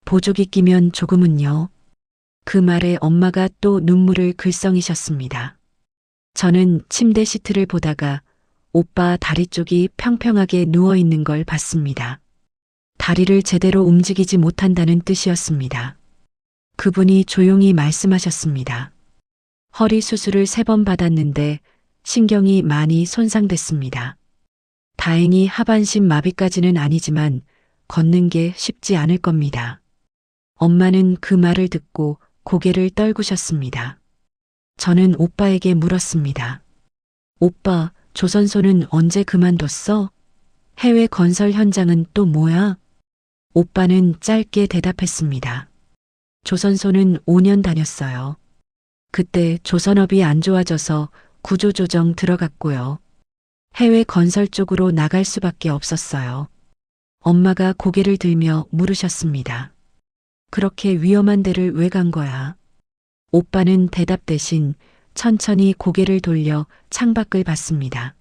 보조기 끼면 조금은요. 그 말에 엄마가 또 눈물을 글썽이셨습니다. 저는 침대 시트를 보다가 오빠 다리 쪽이 평평하게 누워 있는 걸 봤습니다. 다리를 제대로 움직이지 못한다는 뜻이었습니다. 그분이 조용히 말씀하셨습니다. 허리 수술을 3번 받았는데 신경이 많이 손상됐습니다. 다행히 하반신 마비까지는 아니지만 걷는 게 쉽지 않을 겁니다. 엄마는 그 말을 듣고 고개를 떨구셨습니다. 저는 오빠에게 물었습니다. 오빠, 조선소는 언제 그만뒀어? 해외 건설 현장은 또 뭐야? 오빠는 짧게 대답했습니다. 조선소는 5년 다녔어요. 그때 조선업이 안 좋아져서 구조조정 들어갔고요. 해외 건설 쪽으로 나갈 수밖에 없었어요. 엄마가 고개를 들며 물으셨습니다. 그렇게 위험한 데를 왜 간 거야? 오빠는 대답 대신 천천히 고개를 돌려 창밖을 봤습니다.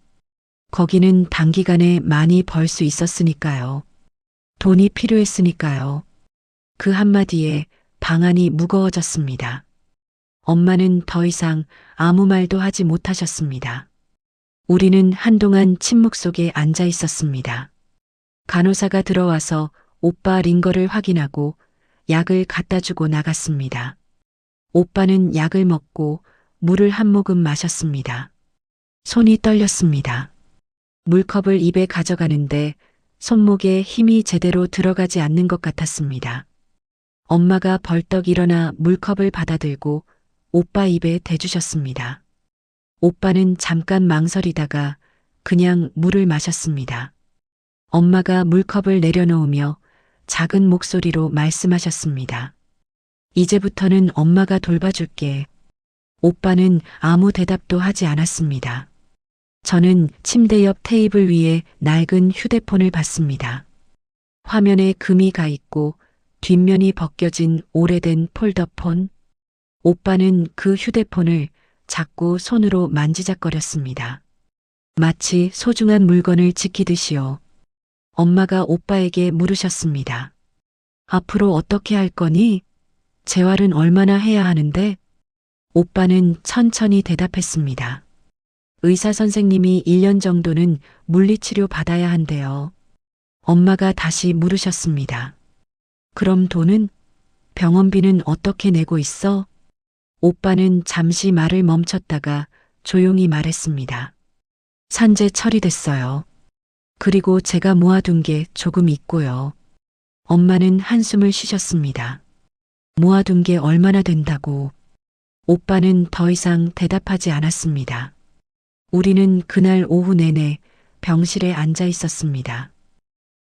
거기는 단기간에 많이 벌 수 있었으니까요. 돈이 필요했으니까요. 그 한마디에 방안이 무거워졌습니다. 엄마는 더 이상 아무 말도 하지 못하셨습니다. 우리는 한동안 침묵 속에 앉아 있었습니다. 간호사가 들어와서 오빠 링거를 확인하고 약을 갖다 주고 나갔습니다. 오빠는 약을 먹고 물을 한 모금 마셨습니다. 손이 떨렸습니다. 물컵을 입에 가져가는데 손목에 힘이 제대로 들어가지 않는 것 같았습니다. 엄마가 벌떡 일어나 물컵을 받아들고 오빠 입에 대주셨습니다. 오빠는 잠깐 망설이다가 그냥 물을 마셨습니다. 엄마가 물컵을 내려놓으며 작은 목소리로 말씀하셨습니다. 이제부터는 엄마가 돌봐줄게. 오빠는 아무 대답도 하지 않았습니다. 저는 침대 옆 테이블 위에 낡은 휴대폰을 봤습니다. 화면에 금이 가 있고 뒷면이 벗겨진 오래된 폴더폰. 오빠는 그 휴대폰을 자꾸 손으로 만지작거렸습니다. 마치 소중한 물건을 지키듯이요. 엄마가 오빠에게 물으셨습니다. 앞으로 어떻게 할 거니? 재활은 얼마나 해야 하는데? 오빠는 천천히 대답했습니다. 의사 선생님이 1년 정도는 물리치료 받아야 한대요. 엄마가 다시 물으셨습니다. 그럼 돈은? 병원비는 어떻게 내고 있어? 오빠는 잠시 말을 멈췄다가 조용히 말했습니다. 산재 처리됐어요. 그리고 제가 모아둔 게 조금 있고요. 엄마는 한숨을 쉬셨습니다. 모아둔 게 얼마나 된다고. 오빠는 더 이상 대답하지 않았습니다. 우리는 그날 오후 내내 병실에 앉아 있었습니다.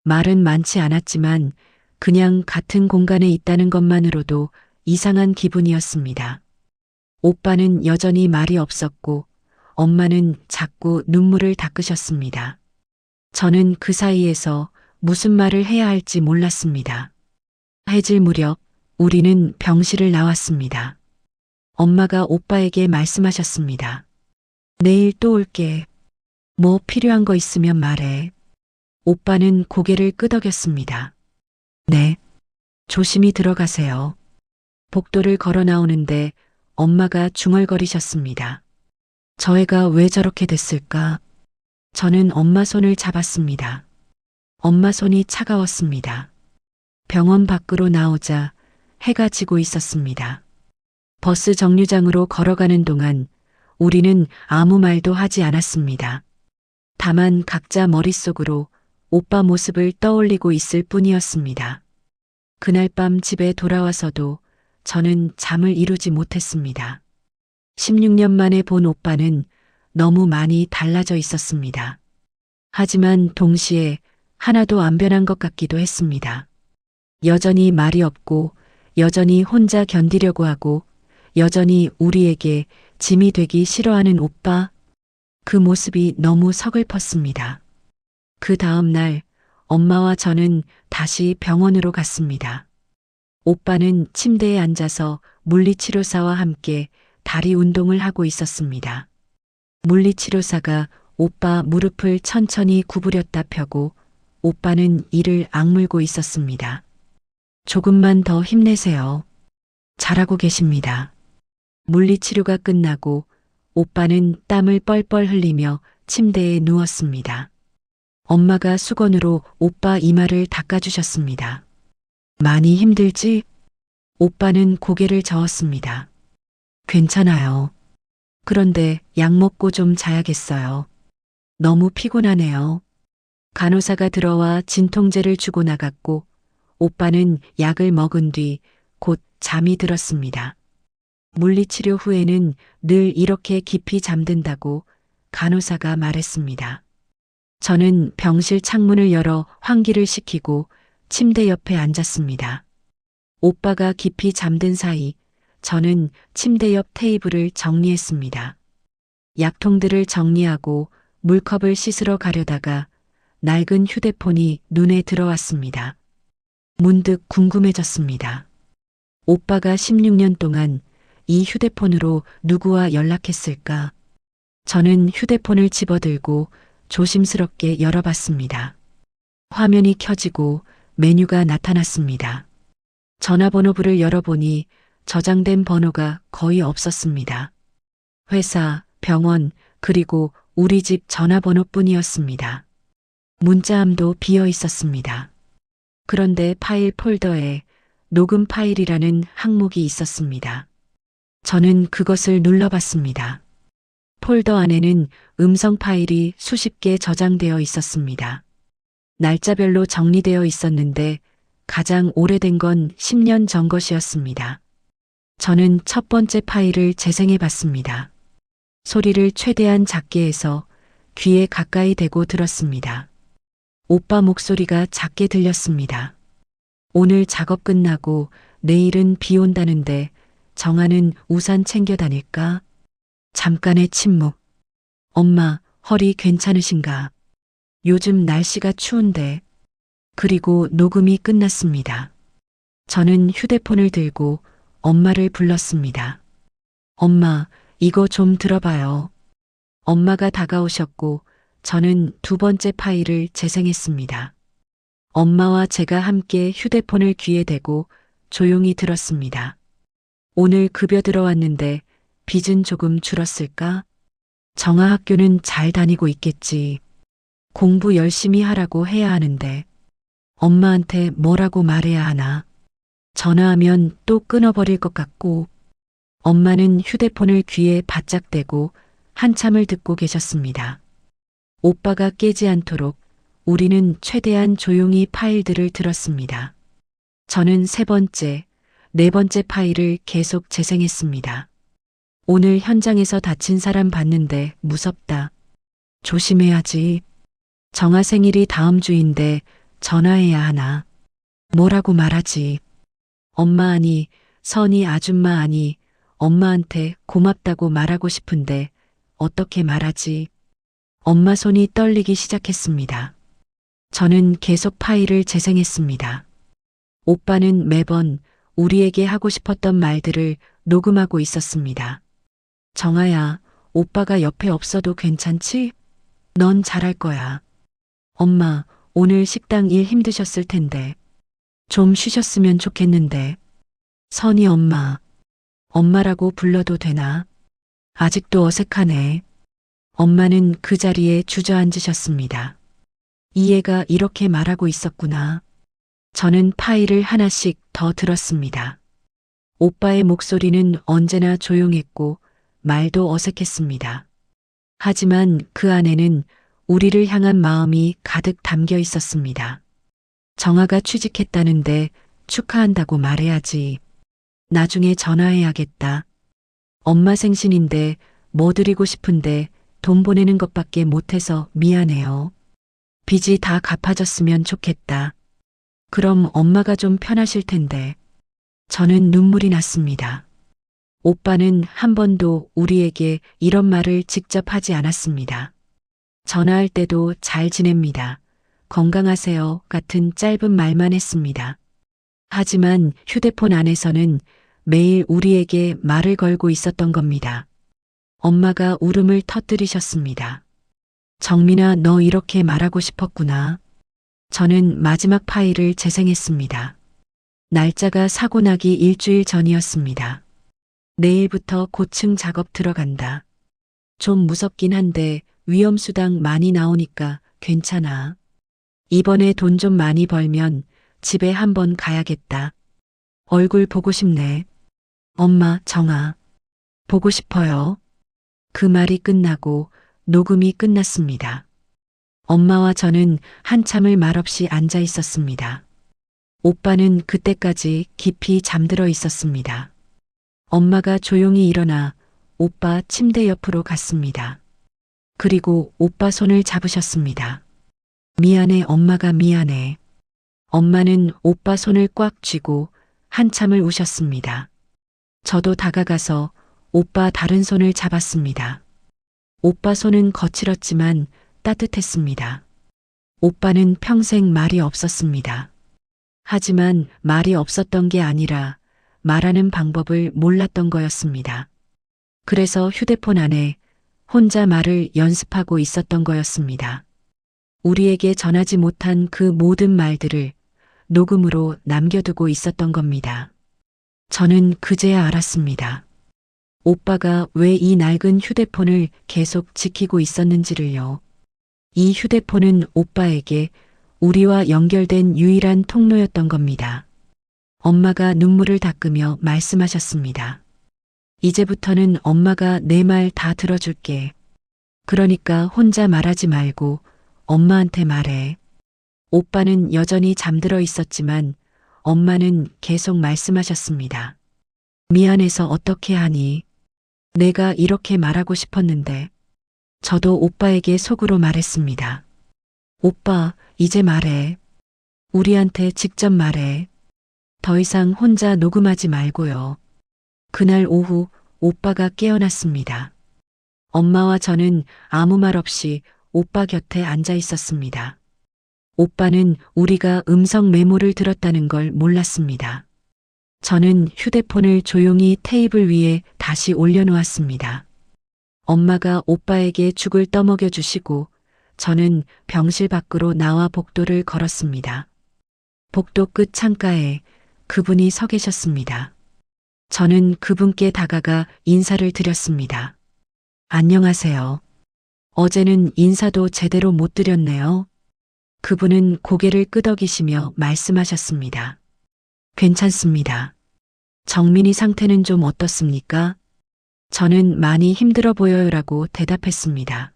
말은 많지 않았지만 그냥 같은 공간에 있다는 것만으로도 이상한 기분이었습니다. 오빠는 여전히 말이 없었고 엄마는 자꾸 눈물을 닦으셨습니다. 저는 그 사이에서 무슨 말을 해야 할지 몰랐습니다. 해질 무렵 우리는 병실을 나왔습니다. 엄마가 오빠에게 말씀하셨습니다. 내일 또 올게. 뭐 필요한 거 있으면 말해. 오빠는 고개를 끄덕였습니다. 네. 조심히 들어가세요. 복도를 걸어 나오는데 엄마가 중얼거리셨습니다. 저 애가 왜 저렇게 됐을까? 저는 엄마 손을 잡았습니다. 엄마 손이 차가웠습니다. 병원 밖으로 나오자 해가 지고 있었습니다. 버스 정류장으로 걸어가는 동안 우리는 아무 말도 하지 않았습니다. 다만 각자 머릿속으로 오빠 모습을 떠올리고 있을 뿐이었습니다. 그날 밤 집에 돌아와서도 저는 잠을 이루지 못했습니다. 16년 만에 본 오빠는 너무 많이 달라져 있었습니다. 하지만 동시에 하나도 안 변한 것 같기도 했습니다. 여전히 말이 없고 여전히 혼자 견디려고 하고 여전히 우리에게 짐이 되기 싫어하는 오빠. 그 모습이 너무 서글펐습니다. 그 다음 날 엄마와 저는 다시 병원으로 갔습니다. 오빠는 침대에 앉아서 물리치료사와 함께 다리 운동을 하고 있었습니다. 물리치료사가 오빠 무릎을 천천히 구부렸다 펴고 오빠는 이를 악물고 있었습니다. 조금만 더 힘내세요. 잘하고 계십니다. 물리치료가 끝나고 오빠는 땀을 뻘뻘 흘리며 침대에 누웠습니다. 엄마가 수건으로 오빠 이마를 닦아주셨습니다. 많이 힘들지? 오빠는 고개를 저었습니다. 괜찮아요. 그런데 약 먹고 좀 자야겠어요. 너무 피곤하네요. 간호사가 들어와 진통제를 주고 나갔고 오빠는 약을 먹은 뒤 곧 잠이 들었습니다. 물리치료 후에는 늘 이렇게 깊이 잠든다고 간호사가 말했습니다. 저는 병실 창문을 열어 환기를 시키고 침대 옆에 앉았습니다. 오빠가 깊이 잠든 사이 저는 침대 옆 테이블을 정리했습니다. 약통들을 정리하고 물컵을 씻으러 가려다가 낡은 휴대폰이 눈에 들어왔습니다. 문득 궁금해졌습니다. 오빠가 16년 동안 이 휴대폰으로 누구와 연락했을까? 저는 휴대폰을 집어들고 조심스럽게 열어봤습니다. 화면이 켜지고 메뉴가 나타났습니다. 전화번호부를 열어보니 저장된 번호가 거의 없었습니다. 회사, 병원, 그리고 우리 집 전화번호뿐이었습니다. 문자함도 비어 있었습니다. 그런데 파일 폴더에 녹음 파일이라는 항목이 있었습니다. 저는 그것을 눌러봤습니다. 폴더 안에는 음성 파일이 수십 개 저장되어 있었습니다. 날짜별로 정리되어 있었는데 가장 오래된 건 10년 전 것이었습니다. 저는 첫 번째 파일을 재생해 봤습니다. 소리를 최대한 작게 해서 귀에 가까이 대고 들었습니다. 오빠 목소리가 작게 들렸습니다. 오늘 작업 끝나고 내일은 비 온다는데 정아는 우산 챙겨 다닐까? 잠깐의 침묵. 엄마, 허리 괜찮으신가? 요즘 날씨가 추운데. 그리고 녹음이 끝났습니다. 저는 휴대폰을 들고 엄마를 불렀습니다. 엄마, 이거 좀 들어봐요. 엄마가 다가오셨고 저는 두 번째 파일을 재생했습니다. 엄마와 제가 함께 휴대폰을 귀에 대고 조용히 들었습니다. 오늘 급여 들어왔는데 빚은 조금 줄었을까? 정아 학교는 잘 다니고 있겠지. 공부 열심히 하라고 해야 하는데 엄마한테 뭐라고 말해야 하나? 전화하면 또 끊어버릴 것 같고. 엄마는 휴대폰을 귀에 바짝 대고 한참을 듣고 계셨습니다. 오빠가 깨지 않도록 우리는 최대한 조용히 파일들을 들었습니다. 저는 세 번째, 네 번째 파일을 계속 재생했습니다. 오늘 현장에서 다친 사람 봤는데 무섭다. 조심해야지. 정아 생일이 다음 주인데 전화해야 하나. 뭐라고 말하지? 엄마 아니, 선이 아줌마 아니, 엄마한테 고맙다고 말하고 싶은데 어떻게 말하지? 엄마 손이 떨리기 시작했습니다. 저는 계속 파일을 재생했습니다. 오빠는 매번 우리에게 하고 싶었던 말들을 녹음하고 있었습니다. 정아야, 오빠가 옆에 없어도 괜찮지? 넌 잘할 거야. 엄마, 오늘 식당 일 힘드셨을 텐데. 좀 쉬셨으면 좋겠는데. 선이 엄마. 엄마라고 불러도 되나? 아직도 어색하네. 엄마는 그 자리에 주저앉으셨습니다. 이 애가 이렇게 말하고 있었구나. 저는 파일을 하나씩 더 들었습니다. 오빠의 목소리는 언제나 조용했고 말도 어색했습니다. 하지만 그 안에는 우리를 향한 마음이 가득 담겨 있었습니다. 정아가 취직했다는데 축하한다고 말해야지. 나중에 전화해야겠다. 엄마 생신인데 뭐 드리고 싶은데 돈 보내는 것밖에 못해서 미안해요. 빚이 다 갚아졌으면 좋겠다. 그럼 엄마가 좀 편하실 텐데. 저는 눈물이 났습니다. 오빠는 한 번도 우리에게 이런 말을 직접 하지 않았습니다. 전화할 때도 잘 지냅니다. 건강하세요 같은 짧은 말만 했습니다. 하지만 휴대폰 안에서는 매일 우리에게 말을 걸고 있었던 겁니다. 엄마가 울음을 터뜨리셨습니다. 정민아, 너 이렇게 말하고 싶었구나. 저는 마지막 파일을 재생했습니다. 날짜가 사고 나기 일주일 전이었습니다. 내일부터 고층 작업 들어간다. 좀 무섭긴 한데 위험수당 많이 나오니까 괜찮아. 이번에 돈 좀 많이 벌면 집에 한번 가야겠다. 얼굴 보고 싶네. 엄마, 정아. 보고 싶어요. 그 말이 끝나고 녹음이 끝났습니다. 엄마와 저는 한참을 말없이 앉아 있었습니다. 오빠는 그때까지 깊이 잠들어 있었습니다. 엄마가 조용히 일어나 오빠 침대 옆으로 갔습니다. 그리고 오빠 손을 잡으셨습니다. 미안해, 엄마가 미안해. 엄마는 오빠 손을 꽉 쥐고 한참을 우셨습니다. 저도 다가가서 오빠 다른 손을 잡았습니다. 오빠 손은 거칠었지만 따뜻했습니다. 오빠는 평생 말이 없었습니다. 하지만 말이 없었던 게 아니라 말하는 방법을 몰랐던 거였습니다. 그래서 휴대폰 안에 혼자 말을 연습하고 있었던 거였습니다. 우리에게 전하지 못한 그 모든 말들을 녹음으로 남겨두고 있었던 겁니다. 저는 그제야 알았습니다. 오빠가 왜 이 낡은 휴대폰을 계속 지키고 있었는지를요. 이 휴대폰은 오빠에게 우리와 연결된 유일한 통로였던 겁니다. 엄마가 눈물을 닦으며 말씀하셨습니다. 이제부터는 엄마가 내 말 다 들어줄게. 그러니까 혼자 말하지 말고 엄마한테 말해. 오빠는 여전히 잠들어 있었지만 엄마는 계속 말씀하셨습니다. 미안해서 어떻게 하니? 내가 이렇게 말하고 싶었는데. 저도 오빠에게 속으로 말했습니다. 오빠, 이제 말해. 우리한테 직접 말해. 더 이상 혼자 녹음하지 말고요. 그날 오후 오빠가 깨어났습니다. 엄마와 저는 아무 말 없이 오빠 곁에 앉아 있었습니다. 오빠는 우리가 음성 메모를 들었다는 걸 몰랐습니다. 저는 휴대폰을 조용히 테이블 위에 다시 올려놓았습니다. 엄마가 오빠에게 죽을 떠먹여 주시고 저는 병실 밖으로 나와 복도를 걸었습니다. 복도 끝 창가에 그분이 서 계셨습니다. 저는 그분께 다가가 인사를 드렸습니다. 안녕하세요. 어제는 인사도 제대로 못 드렸네요. 그분은 고개를 끄덕이시며 말씀하셨습니다. 괜찮습니다. 정민이 상태는 좀 어떻습니까? 저는 많이 힘들어 보여요라고 대답했습니다.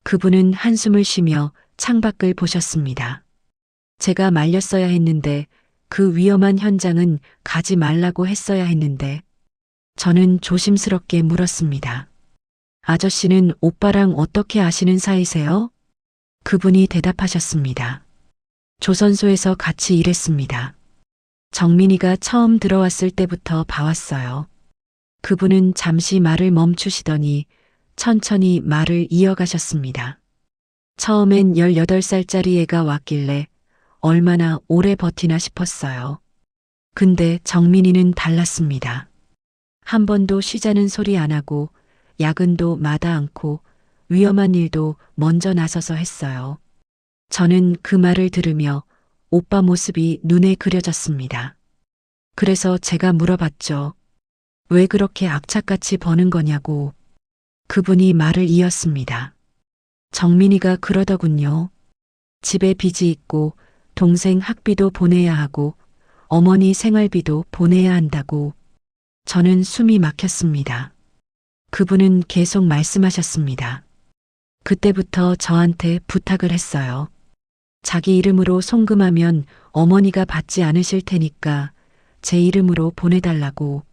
그분은 한숨을 쉬며 창밖을 보셨습니다. 제가 말렸어야 했는데 그 위험한 현장은 가지 말라고 했어야 했는데 저는 조심스럽게 물었습니다. 아저씨는 오빠랑 어떻게 아시는 사이세요? 그분이 대답하셨습니다. 조선소에서 같이 일했습니다. 정민이가 처음 들어왔을 때부터 봐왔어요. 그분은 잠시 말을 멈추시더니 천천히 말을 이어가셨습니다. 처음엔 18살짜리 애가 왔길래 얼마나 오래 버티나 싶었어요. 근데 정민이는 달랐습니다. 한 번도 쉬자는 소리 안 하고 야근도 마다 않고 위험한 일도 먼저 나서서 했어요. 저는 그 말을 들으며 오빠 모습이 눈에 그려졌습니다. 그래서 제가 물어봤죠. 왜 그렇게 악착같이 버는 거냐고. 그분이 말을 이었습니다. 정민이가 그러더군요. 집에 빚이 있고 동생 학비도 보내야 하고 어머니 생활비도 보내야 한다고. 저는 숨이 막혔습니다. 그분은 계속 말씀하셨습니다. 그때부터 저한테 부탁을 했어요. 자기 이름으로 송금하면 어머니가 받지 않으실 테니까 제 이름으로 보내달라고.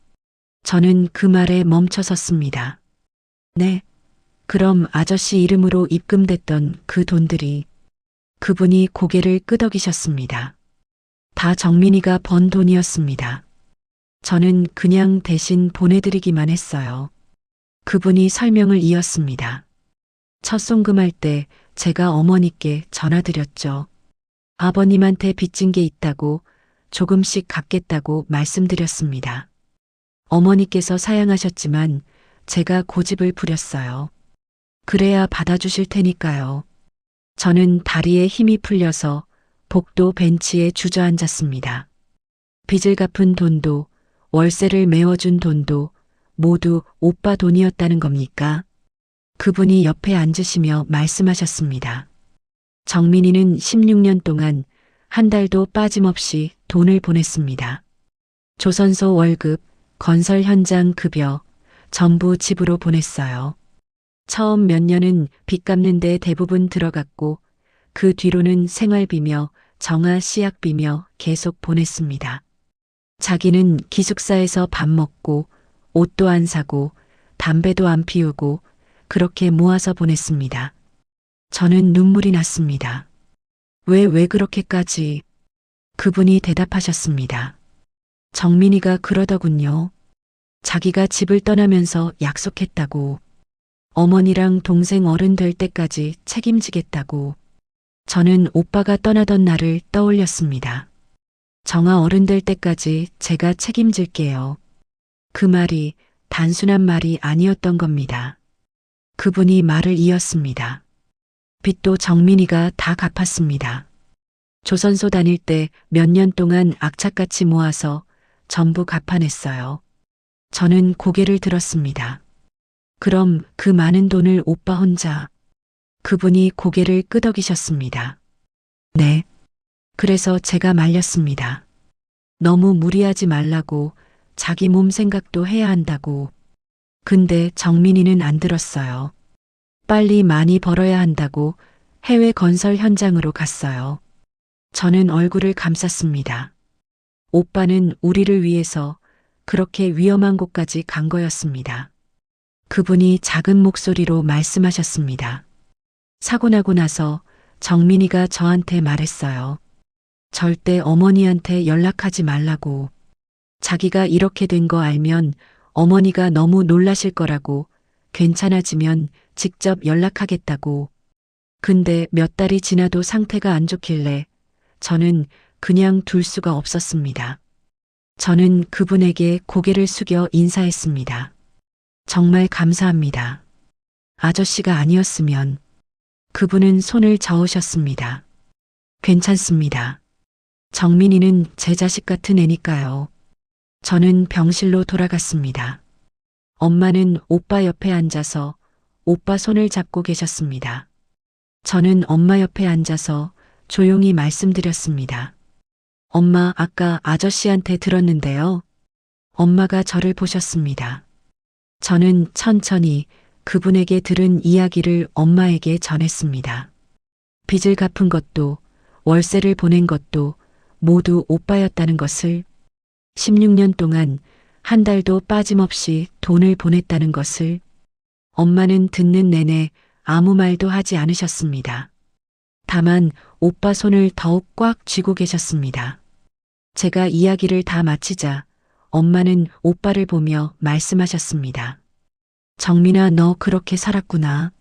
저는 그 말에 멈춰섰습니다. 네. 그럼 아저씨 이름으로 입금됐던 그 돈들이. 그분이 고개를 끄덕이셨습니다. 다 정민이가 번 돈이었습니다. 저는 그냥 대신 보내드리기만 했어요. 그분이 설명을 이었습니다. 첫 송금할 때 제가 어머니께 전화드렸죠. 아버님한테 빚진 게 있다고 조금씩 갚겠다고 말씀드렸습니다. 어머니께서 사양하셨지만 제가 고집을 부렸어요. 그래야 받아주실 테니까요. 저는 다리에 힘이 풀려서 복도 벤치에 주저앉았습니다. 빚을 갚은 돈도 월세를 메워준 돈도 모두 오빠 돈이었다는 겁니까? 그분이 옆에 앉으시며 말씀하셨습니다. 정민이는 16년 동안 한 달도 빠짐없이 돈을 보냈습니다. 조선소 월급, 건설 현장 급여, 전부 집으로 보냈어요. 처음 몇 년은 빚 갚는 데 대부분 들어갔고 그 뒤로는 생활비며 정화 씨약비며 계속 보냈습니다. 자기는 기숙사에서 밥 먹고 옷도 안 사고 담배도 안 피우고 그렇게 모아서 보냈습니다. 저는 눈물이 났습니다. 왜 그렇게까지? 그분이 대답하셨습니다. 정민이가 그러더군요. 자기가 집을 떠나면서 약속했다고. 어머니랑 동생 어른 될 때까지 책임지겠다고. 저는 오빠가 떠나던 날을 떠올렸습니다. 정아 어른 될 때까지 제가 책임질게요. 그 말이 단순한 말이 아니었던 겁니다. 그분이 말을 이었습니다. 빚도 정민이가 다 갚았습니다. 조선소 다닐 때 몇 년 동안 악착같이 모아서 전부 갚아냈어요. 저는 고개를 들었습니다. 그럼 그 많은 돈을 오빠 혼자. 그분이 고개를 끄덕이셨습니다. 네. 그래서 제가 말렸습니다. 너무 무리하지 말라고, 자기 몸 생각도 해야 한다고. 근데 정민이는 안 들었어요. 빨리 많이 벌어야 한다고 해외 건설 현장으로 갔어요. 저는 얼굴을 감쌌습니다. 오빠는 우리를 위해서 그렇게 위험한 곳까지 간 거였습니다. 그분이 작은 목소리로 말씀하셨습니다. 사고 나고 나서 정민이가 저한테 말했어요. 절대 어머니한테 연락하지 말라고. 자기가 이렇게 된 거 알면 어머니가 너무 놀라실 거라고, 괜찮아지면 직접 연락하겠다고. 근데 몇 달이 지나도 상태가 안 좋길래 저는 그냥 둘 수가 없었습니다. 저는 그분에게 고개를 숙여 인사했습니다. 정말 감사합니다. 아저씨가 아니었으면. 그분은 손을 저으셨습니다. 괜찮습니다. 정민이는 제 자식 같은 애니까요. 저는 병실로 돌아갔습니다. 엄마는 오빠 옆에 앉아서 오빠 손을 잡고 계셨습니다. 저는 엄마 옆에 앉아서 조용히 말씀드렸습니다. 엄마, 아까 아저씨한테 들었는데요. 엄마가 저를 보셨습니다. 저는 천천히 그분에게 들은 이야기를 엄마에게 전했습니다. 빚을 갚은 것도, 월세를 보낸 것도 모두 오빠였다는 것을, 16년 동안 한 달도 빠짐없이 돈을 보냈다는 것을. 엄마는 듣는 내내 아무 말도 하지 않으셨습니다. 다만 오빠 손을 더욱 꽉 쥐고 계셨습니다. 제가 이야기를 다 마치자 엄마는 오빠를 보며 말씀하셨습니다. 정민아, 너 그렇게 살았구나.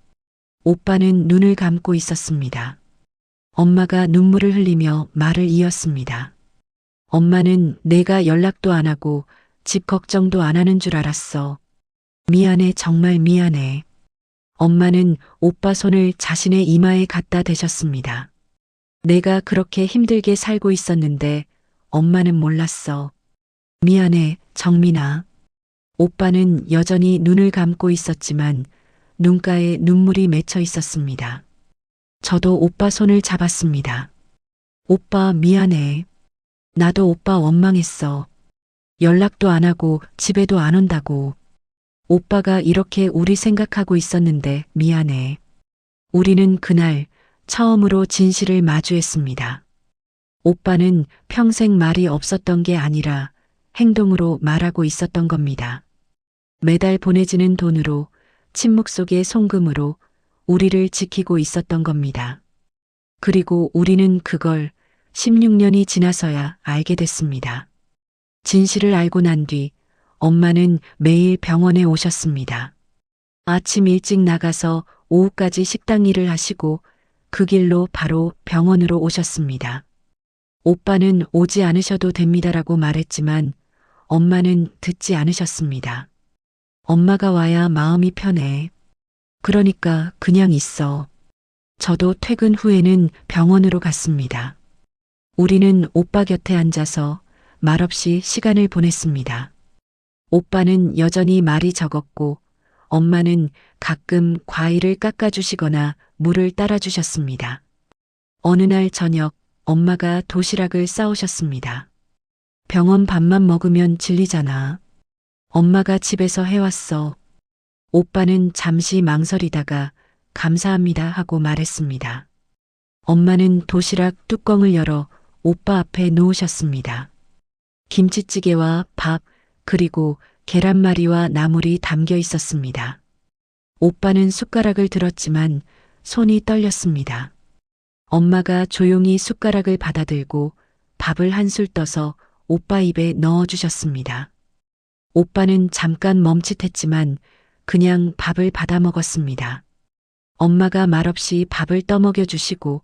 오빠는 눈을 감고 있었습니다. 엄마가 눈물을 흘리며 말을 이었습니다. 엄마는 내가 연락도 안 하고 집 걱정도 안 하는 줄 알았어. 미안해, 정말 미안해. 엄마는 오빠 손을 자신의 이마에 갖다 대셨습니다. 내가 그렇게 힘들게 살고 있었는데 엄마는 몰랐어. 미안해, 정민아. 오빠는 여전히 눈을 감고 있었지만 눈가에 눈물이 맺혀 있었습니다. 저도 오빠 손을 잡았습니다. 오빠 미안해. 나도 오빠 원망했어. 연락도 안 하고 집에도 안 온다고. 오빠가 이렇게 우리 생각하고 있었는데 미안해. 우리는 그날 처음으로 진실을 마주했습니다. 오빠는 평생 말이 없었던 게 아니라 행동으로 말하고 있었던 겁니다. 매달 보내지는 돈으로, 침묵 속의 송금으로 우리를 지키고 있었던 겁니다. 그리고 우리는 그걸 16년이 지나서야 알게 됐습니다. 진실을 알고 난 뒤 엄마는 매일 병원에 오셨습니다. 아침 일찍 나가서 오후까지 식당 일을 하시고 그 길로 바로 병원으로 오셨습니다. 오빠는 오지 않으셔도 됩니다라고 말했지만 엄마는 듣지 않으셨습니다. 엄마가 와야 마음이 편해. 그러니까 그냥 있어. 저도 퇴근 후에는 병원으로 갔습니다. 우리는 오빠 곁에 앉아서 말없이 시간을 보냈습니다. 오빠는 여전히 말이 적었고 엄마는 가끔 과일을 깎아주시거나 물을 따라주셨습니다. 어느 날 저녁 엄마가 도시락을 싸오셨습니다. 병원 밥만 먹으면 질리잖아. 엄마가 집에서 해왔어. 오빠는 잠시 망설이다가 감사합니다 하고 말했습니다. 엄마는 도시락 뚜껑을 열어 오빠 앞에 놓으셨습니다. 김치찌개와 밥, 그리고 계란말이와 나물이 담겨 있었습니다. 오빠는 숟가락을 들었지만 손이 떨렸습니다. 엄마가 조용히 숟가락을 받아들고 밥을 한술 떠서 오빠 입에 넣어주셨습니다. 오빠는 잠깐 멈칫했지만 그냥 밥을 받아 먹었습니다. 엄마가 말없이 밥을 떠먹여 주시고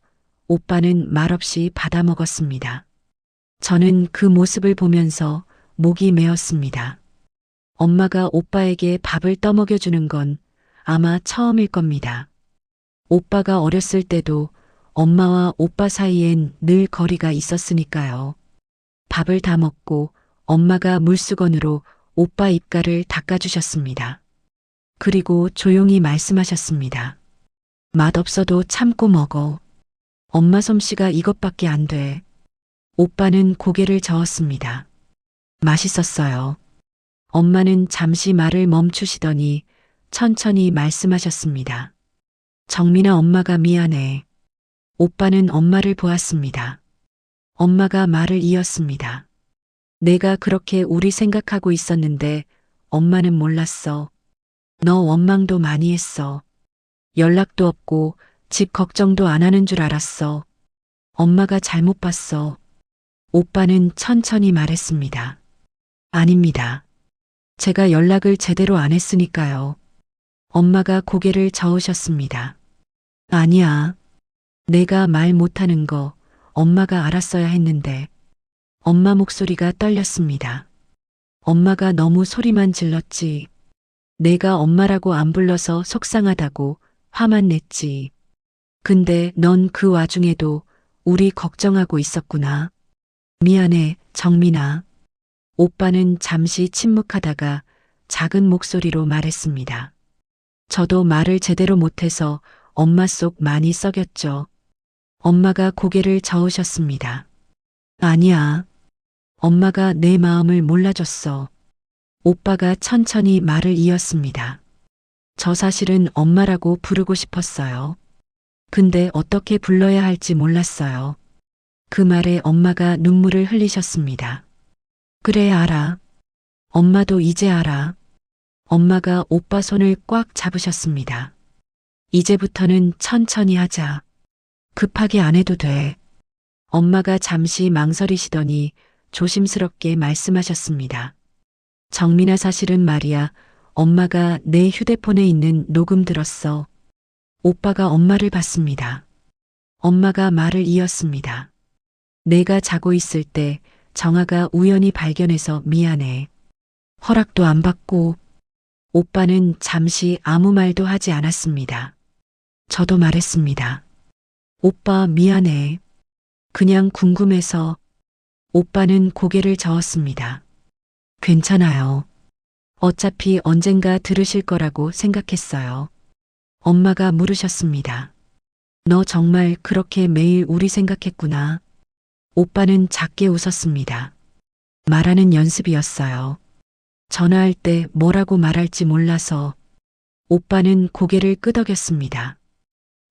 오빠는 말없이 받아 먹었습니다. 저는 그 모습을 보면서 목이 메었습니다. 엄마가 오빠에게 밥을 떠먹여 주는 건 아마 처음일 겁니다. 오빠가 어렸을 때도 엄마와 오빠 사이엔 늘 거리가 있었으니까요. 밥을 다 먹고 엄마가 물수건으로 오빠 입가를 닦아주셨습니다. 그리고 조용히 말씀하셨습니다. 맛없어도 참고 먹어. 엄마 솜씨가 이것밖에 안 돼. 오빠는 고개를 저었습니다. 맛있었어요. 엄마는 잠시 말을 멈추시더니 천천히 말씀하셨습니다. 정민아, 엄마가 미안해. 오빠는 엄마를 보았습니다. 엄마가 말을 이었습니다. 내가 그렇게 우리 생각하고 있었는데 엄마는 몰랐어. 너 원망도 많이 했어. 연락도 없고 집 걱정도 안 하는 줄 알았어. 엄마가 잘못 봤어. 오빠는 천천히 말했습니다. 아닙니다. 제가 연락을 제대로 안 했으니까요. 엄마가 고개를 저으셨습니다. 아니야. 내가 말 못하는 거 엄마가 알았어야 했는데. 엄마 목소리가 떨렸습니다. 엄마가 너무 소리만 질렀지. 내가 엄마라고 안 불러서 속상하다고 화만 냈지. 근데 넌 그 와중에도 우리 걱정하고 있었구나. 미안해, 정민아. 오빠는 잠시 침묵하다가 작은 목소리로 말했습니다. 저도 말을 제대로 못해서 엄마 속 많이 썩였죠. 엄마가 고개를 저으셨습니다. 아니야. 엄마가 내 마음을 몰라줬어. 오빠가 천천히 말을 이었습니다. 저 사실은 엄마라고 부르고 싶었어요. 근데 어떻게 불러야 할지 몰랐어요. 그 말에 엄마가 눈물을 흘리셨습니다. 그래, 알아. 엄마도 이제 알아. 엄마가 오빠 손을 꽉 잡으셨습니다. 이제부터는 천천히 하자. 급하게 안 해도 돼. 엄마가 잠시 망설이시더니 조심스럽게 말씀하셨습니다. 정민아, 사실은 말이야. 엄마가 내 휴대폰에 있는 녹음 들었어. 오빠가 엄마를 봤습니다. 엄마가 말을 이었습니다. 내가 자고 있을 때 정아가 우연히 발견해서 미안해. 허락도 안 받고. 오빠는 잠시 아무 말도 하지 않았습니다. 저도 말했습니다. 오빠 미안해. 그냥 궁금해서. 오빠는 고개를 저었습니다. 괜찮아요. 어차피 언젠가 들으실 거라고 생각했어요. 엄마가 물으셨습니다. 너 정말 그렇게 매일 우리 생각했구나. 오빠는 작게 웃었습니다. 말하는 연습이었어요. 전화할 때 뭐라고 말할지 몰라서. 오빠는 고개를 끄덕였습니다.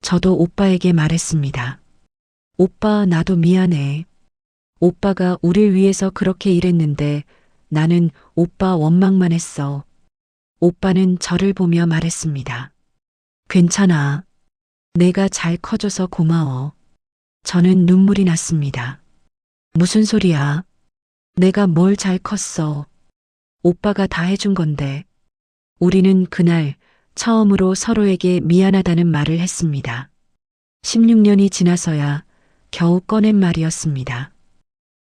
저도 오빠에게 말했습니다. 오빠, 나도 미안해. 오빠가 우릴 위해서 그렇게 일했는데 나는 오빠 원망만 했어. 오빠는 저를 보며 말했습니다. 괜찮아. 내가 잘 커줘서 고마워. 저는 눈물이 났습니다. 무슨 소리야? 내가 뭘 잘 컸어. 오빠가 다 해준 건데. 우리는 그날 처음으로 서로에게 미안하다는 말을 했습니다. 16년이 지나서야 겨우 꺼낸 말이었습니다.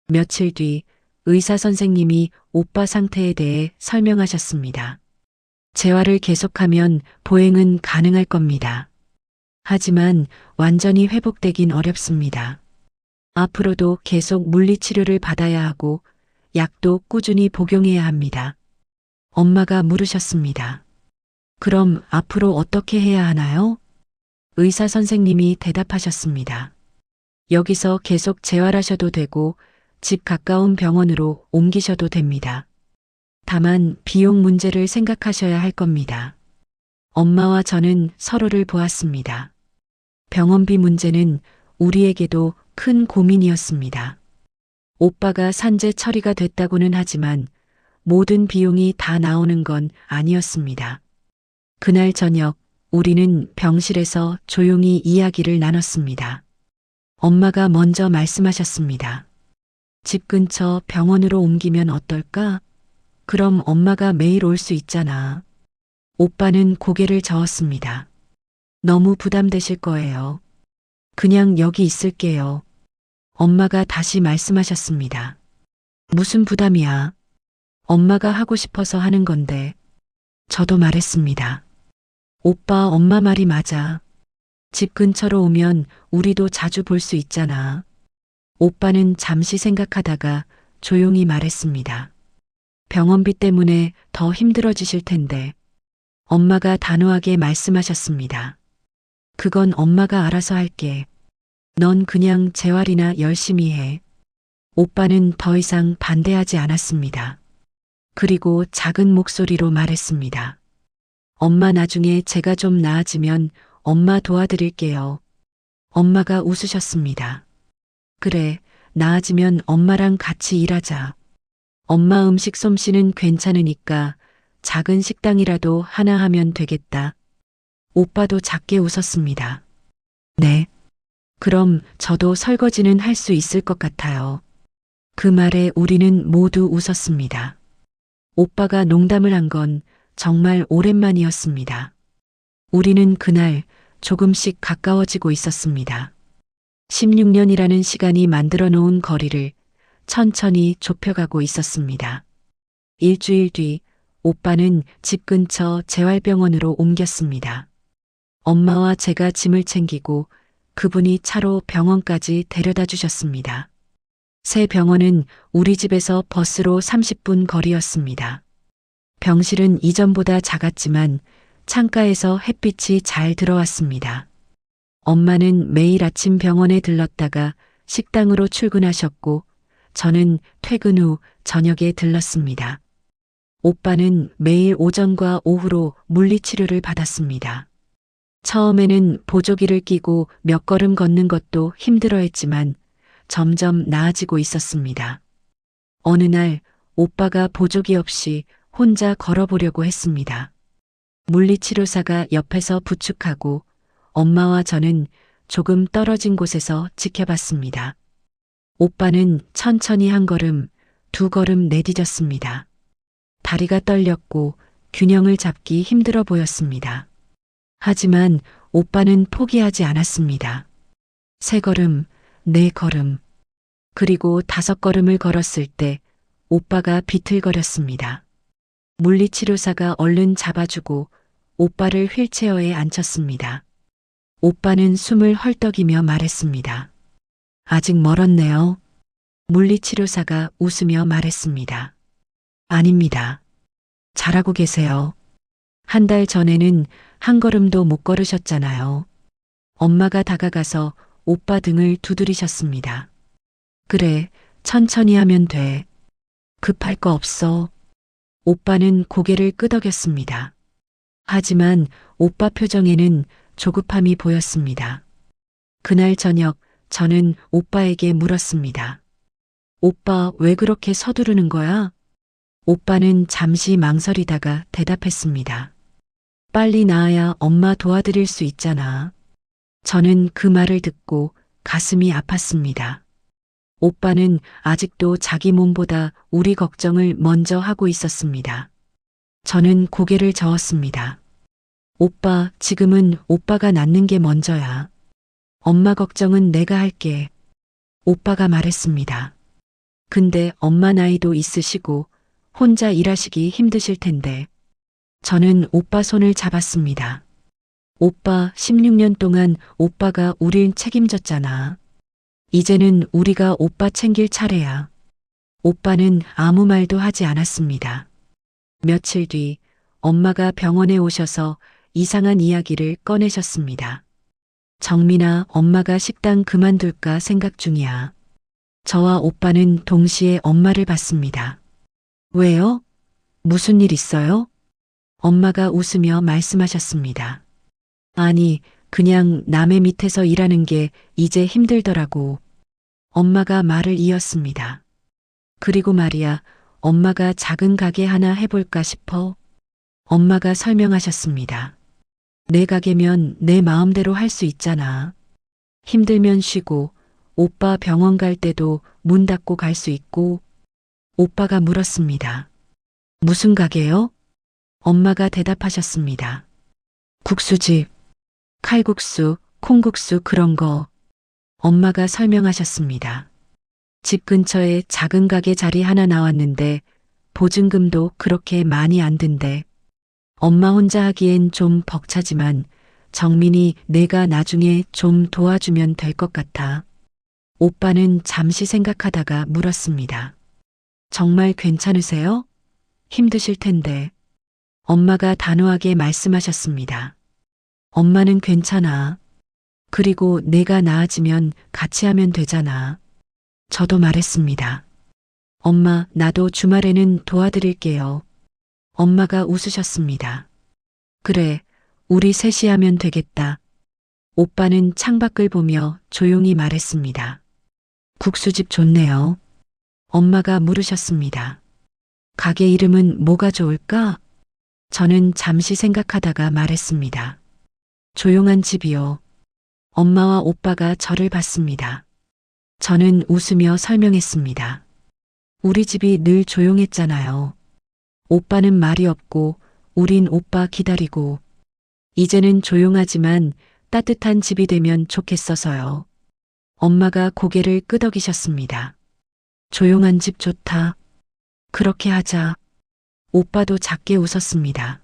며칠 뒤 의사 선생님이 오빠 상태에 대해 설명하셨습니다. 재활을 계속하면 보행은 가능할 겁니다. 하지만 완전히 회복되긴 어렵습니다. 앞으로도 계속 물리치료를 받아야 하고 약도 꾸준히 복용해야 합니다. 엄마가 물으셨습니다. 그럼 앞으로 어떻게 해야 하나요? 의사 선생님이 대답하셨습니다. 여기서 계속 재활하셔도 되고 집 가까운 병원으로 옮기셔도 됩니다. 다만 비용 문제를 생각하셔야 할 겁니다. 엄마와 저는 서로를 보았습니다. 병원비 문제는 우리에게도 큰 고민이었습니다. 오빠가 산재 처리가 됐다고는 하지만 모든 비용이 다 나오는 건 아니었습니다. 그날 저녁 우리는 병실에서 조용히 이야기를 나눴습니다. 엄마가 먼저 말씀하셨습니다. 집 근처 병원으로 옮기면 어떨까? 그럼 엄마가 매일 올 수 있잖아. 오빠는 고개를 저었습니다. 너무 부담되실 거예요. 그냥 여기 있을게요. 엄마가 다시 말씀하셨습니다. 무슨 부담이야? 엄마가 하고 싶어서 하는 건데. 저도 말했습니다. 오빠, 엄마 말이 맞아. 집 근처로 오면 우리도 자주 볼 수 있잖아. 오빠는 잠시 생각하다가 조용히 말했습니다. 병원비 때문에 더 힘들어지실 텐데. 엄마가 단호하게 말씀하셨습니다. 그건 엄마가 알아서 할게. 넌 그냥 재활이나 열심히 해. 오빠는 더 이상 반대하지 않았습니다. 그리고 작은 목소리로 말했습니다. 엄마, 나중에 제가 좀 나아지면 엄마 도와드릴게요. 엄마가 웃으셨습니다. 그래, 나아지면 엄마랑 같이 일하자. 엄마 음식 솜씨는 괜찮으니까 작은 식당이라도 하나 하면 되겠다. 오빠도 작게 웃었습니다. 네. 그럼 저도 설거지는 할 수 있을 것 같아요. 그 말에 우리는 모두 웃었습니다. 오빠가 농담을 한 건 정말 오랜만이었습니다. 우리는 그날 조금씩 가까워지고 있었습니다. 16년이라는 시간이 만들어 놓은 거리를 천천히 좁혀가고 있었습니다. 일주일 뒤 오빠는 집 근처 재활병원으로 옮겼습니다. 엄마와 제가 짐을 챙기고 그분이 차로 병원까지 데려다 주셨습니다. 새 병원은 우리 집에서 버스로 30분 거리였습니다. 병실은 이전보다 작았지만 창가에서 햇빛이 잘 들어왔습니다. 엄마는 매일 아침 병원에 들렀다가 식당으로 출근하셨고 저는 퇴근 후 저녁에 들렀습니다. 오빠는 매일 오전과 오후로 물리치료를 받았습니다. 처음에는 보조기를 끼고 몇 걸음 걷는 것도 힘들어했지만 점점 나아지고 있었습니다. 어느 날 오빠가 보조기 없이 혼자 걸어보려고 했습니다. 물리치료사가 옆에서 부축하고 엄마와 저는 조금 떨어진 곳에서 지켜봤습니다. 오빠는 천천히 한 걸음, 두 걸음 내디뎠습니다. 다리가 떨렸고 균형을 잡기 힘들어 보였습니다. 하지만 오빠는 포기하지 않았습니다. 세 걸음, 네 걸음, 그리고 다섯 걸음을 걸었을 때 오빠가 비틀거렸습니다. 물리치료사가 얼른 잡아주고 오빠를 휠체어에 앉혔습니다. 오빠는 숨을 헐떡이며 말했습니다. 아직 멀었네요. 물리치료사가 웃으며 말했습니다. 아닙니다. 잘하고 계세요. 한 달 전에는 한 걸음도 못 걸으셨잖아요. 엄마가 다가가서 오빠 등을 두드리셨습니다. 그래, 천천히 하면 돼. 급할 거 없어. 오빠는 고개를 끄덕였습니다. 하지만 오빠 표정에는 조급함이 보였습니다. 그날 저녁 저는 오빠에게 물었습니다. 오빠 왜 그렇게 서두르는 거야? 오빠는 잠시 망설이다가 대답했습니다. 빨리 나아야 엄마 도와드릴 수 있잖아. 저는 그 말을 듣고 가슴이 아팠습니다. 오빠는 아직도 자기 몸보다 우리 걱정을 먼저 하고 있었습니다. 저는 고개를 저었습니다. 오빠, 지금은 오빠가 낫는 게 먼저야. 엄마 걱정은 내가 할게. 오빠가 말했습니다. 근데 엄마 나이도 있으시고 혼자 일하시기 힘드실 텐데. 저는 오빠 손을 잡았습니다. 오빠, 16년 동안 오빠가 우릴 책임졌잖아. 이제는 우리가 오빠 챙길 차례야. 오빠는 아무 말도 하지 않았습니다. 며칠 뒤 엄마가 병원에 오셔서 이상한 이야기를 꺼내셨습니다. 정민아, 엄마가 식당 그만둘까 생각 중이야. 저와 오빠는 동시에 엄마를 봤습니다. 왜요? 무슨 일 있어요? 엄마가 웃으며 말씀하셨습니다. 아니, 그냥 남의 밑에서 일하는 게 이제 힘들더라고. 엄마가 말을 이었습니다. 그리고 말이야, 엄마가 작은 가게 하나 해볼까 싶어. 엄마가 설명하셨습니다. 내 가게면 내 마음대로 할 수 있잖아. 힘들면 쉬고, 오빠 병원 갈 때도 문 닫고 갈 수 있고. 오빠가 물었습니다. 무슨 가게요? 엄마가 대답하셨습니다. 국수집, 칼국수, 콩국수 그런 거. 엄마가 설명하셨습니다. 집 근처에 작은 가게 자리 하나 나왔는데 보증금도 그렇게 많이 안 든대. 엄마 혼자 하기엔 좀 벅차지만 정민이 내가 나중에 좀 도와주면 될 것 같아. 오빠는 잠시 생각하다가 물었습니다. 정말 괜찮으세요? 힘드실 텐데. 엄마가 단호하게 말씀하셨습니다. 엄마는 괜찮아. 그리고 내가 나아지면 같이 하면 되잖아. 저도 말했습니다. 엄마, 나도 주말에는 도와드릴게요. 엄마가 웃으셨습니다. 그래, 우리 셋이 하면 되겠다. 오빠는 창밖을 보며 조용히 말했습니다. 국수집 좋네요. 엄마가 물으셨습니다. 가게 이름은 뭐가 좋을까? 저는 잠시 생각하다가 말했습니다. 조용한 집이요. 엄마와 오빠가 저를 봤습니다. 저는 웃으며 설명했습니다. 우리 집이 늘 조용했잖아요. 오빠는 말이 없고 우린 오빠 기다리고 이제는 조용하지만 따뜻한 집이 되면 좋겠어서요. 엄마가 고개를 끄덕이셨습니다. 조용한 집 좋다. 그렇게 하자. 오빠도 작게 웃었습니다.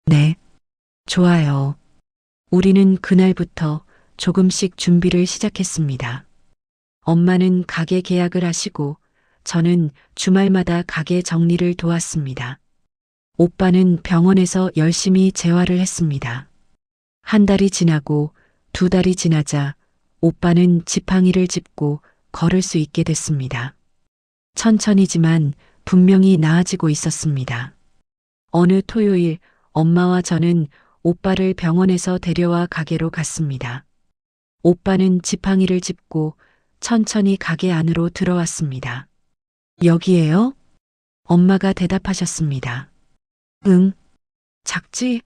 네, 좋아요. 우리는 그날부터 조금씩 준비를 시작했습니다. 엄마는 가게 계약을 하시고 저는 주말마다 가게 정리를 도왔습니다. 오빠는 병원에서 열심히 재활을 했습니다. 한 달이 지나고 두 달이 지나자 오빠는 지팡이를 짚고 걸을 수 있게 됐습니다. 천천히지만 분명히 나아지고 있었습니다. 어느 토요일 엄마와 저는 오빠를 병원에서 데려와 가게로 갔습니다. 오빠는 지팡이를 짚고 천천히 가게 안으로 들어왔습니다. 여기에요? 엄마가 대답하셨습니다. 응. 작지?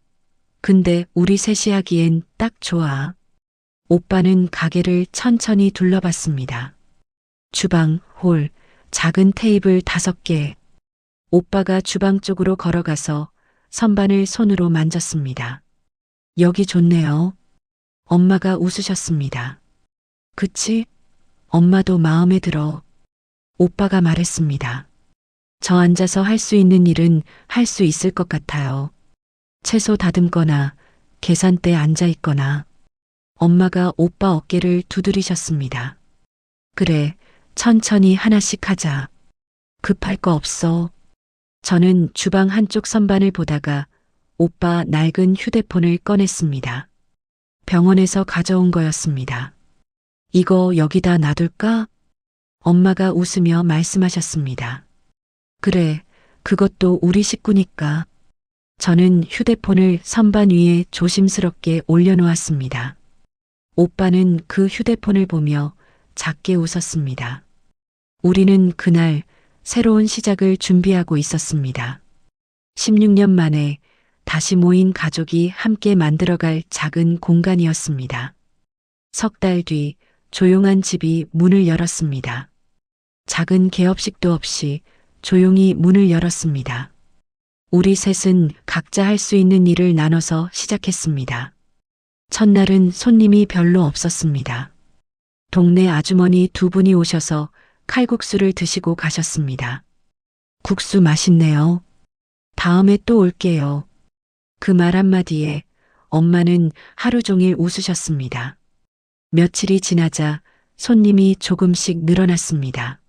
근데 우리 셋이 하기엔 딱 좋아. 오빠는 가게를 천천히 둘러봤습니다. 주방, 홀, 작은 테이블 5개. 오빠가 주방 쪽으로 걸어가서 선반을 손으로 만졌습니다. 여기 좋네요. 엄마가 웃으셨습니다. 그치? 엄마도 마음에 들어. 오빠가 말했습니다. 저 앉아서 할 수 있는 일은 할 수 있을 것 같아요. 채소 다듬거나 계산대에 앉아 있거나. 엄마가 오빠 어깨를 두드리셨습니다. 그래, 천천히 하나씩 하자. 급할 거 없어. 저는 주방 한쪽 선반을 보다가 오빠 낡은 휴대폰을 꺼냈습니다. 병원에서 가져온 거였습니다. 이거 여기다 놔둘까? 엄마가 웃으며 말씀하셨습니다. 그래, 그것도 우리 식구니까. 저는 휴대폰을 선반 위에 조심스럽게 올려놓았습니다. 오빠는 그 휴대폰을 보며 작게 웃었습니다. 우리는 그날 새로운 시작을 준비하고 있었습니다. 16년 만에 다시 모인 가족이 함께 만들어갈 작은 공간이었습니다. 석 달 뒤 조용한 집이 문을 열었습니다. 작은 개업식도 없이 조용히 문을 열었습니다. 우리 셋은 각자 할 수 있는 일을 나눠서 시작했습니다. 첫날은 손님이 별로 없었습니다. 동네 아주머니 2분이 오셔서 칼국수를 드시고 가셨습니다. 국수 맛있네요. 다음에 또 올게요. 그 말 한마디에 엄마는 하루 종일 웃으셨습니다. 며칠이 지나자 손님이 조금씩 늘어났습니다.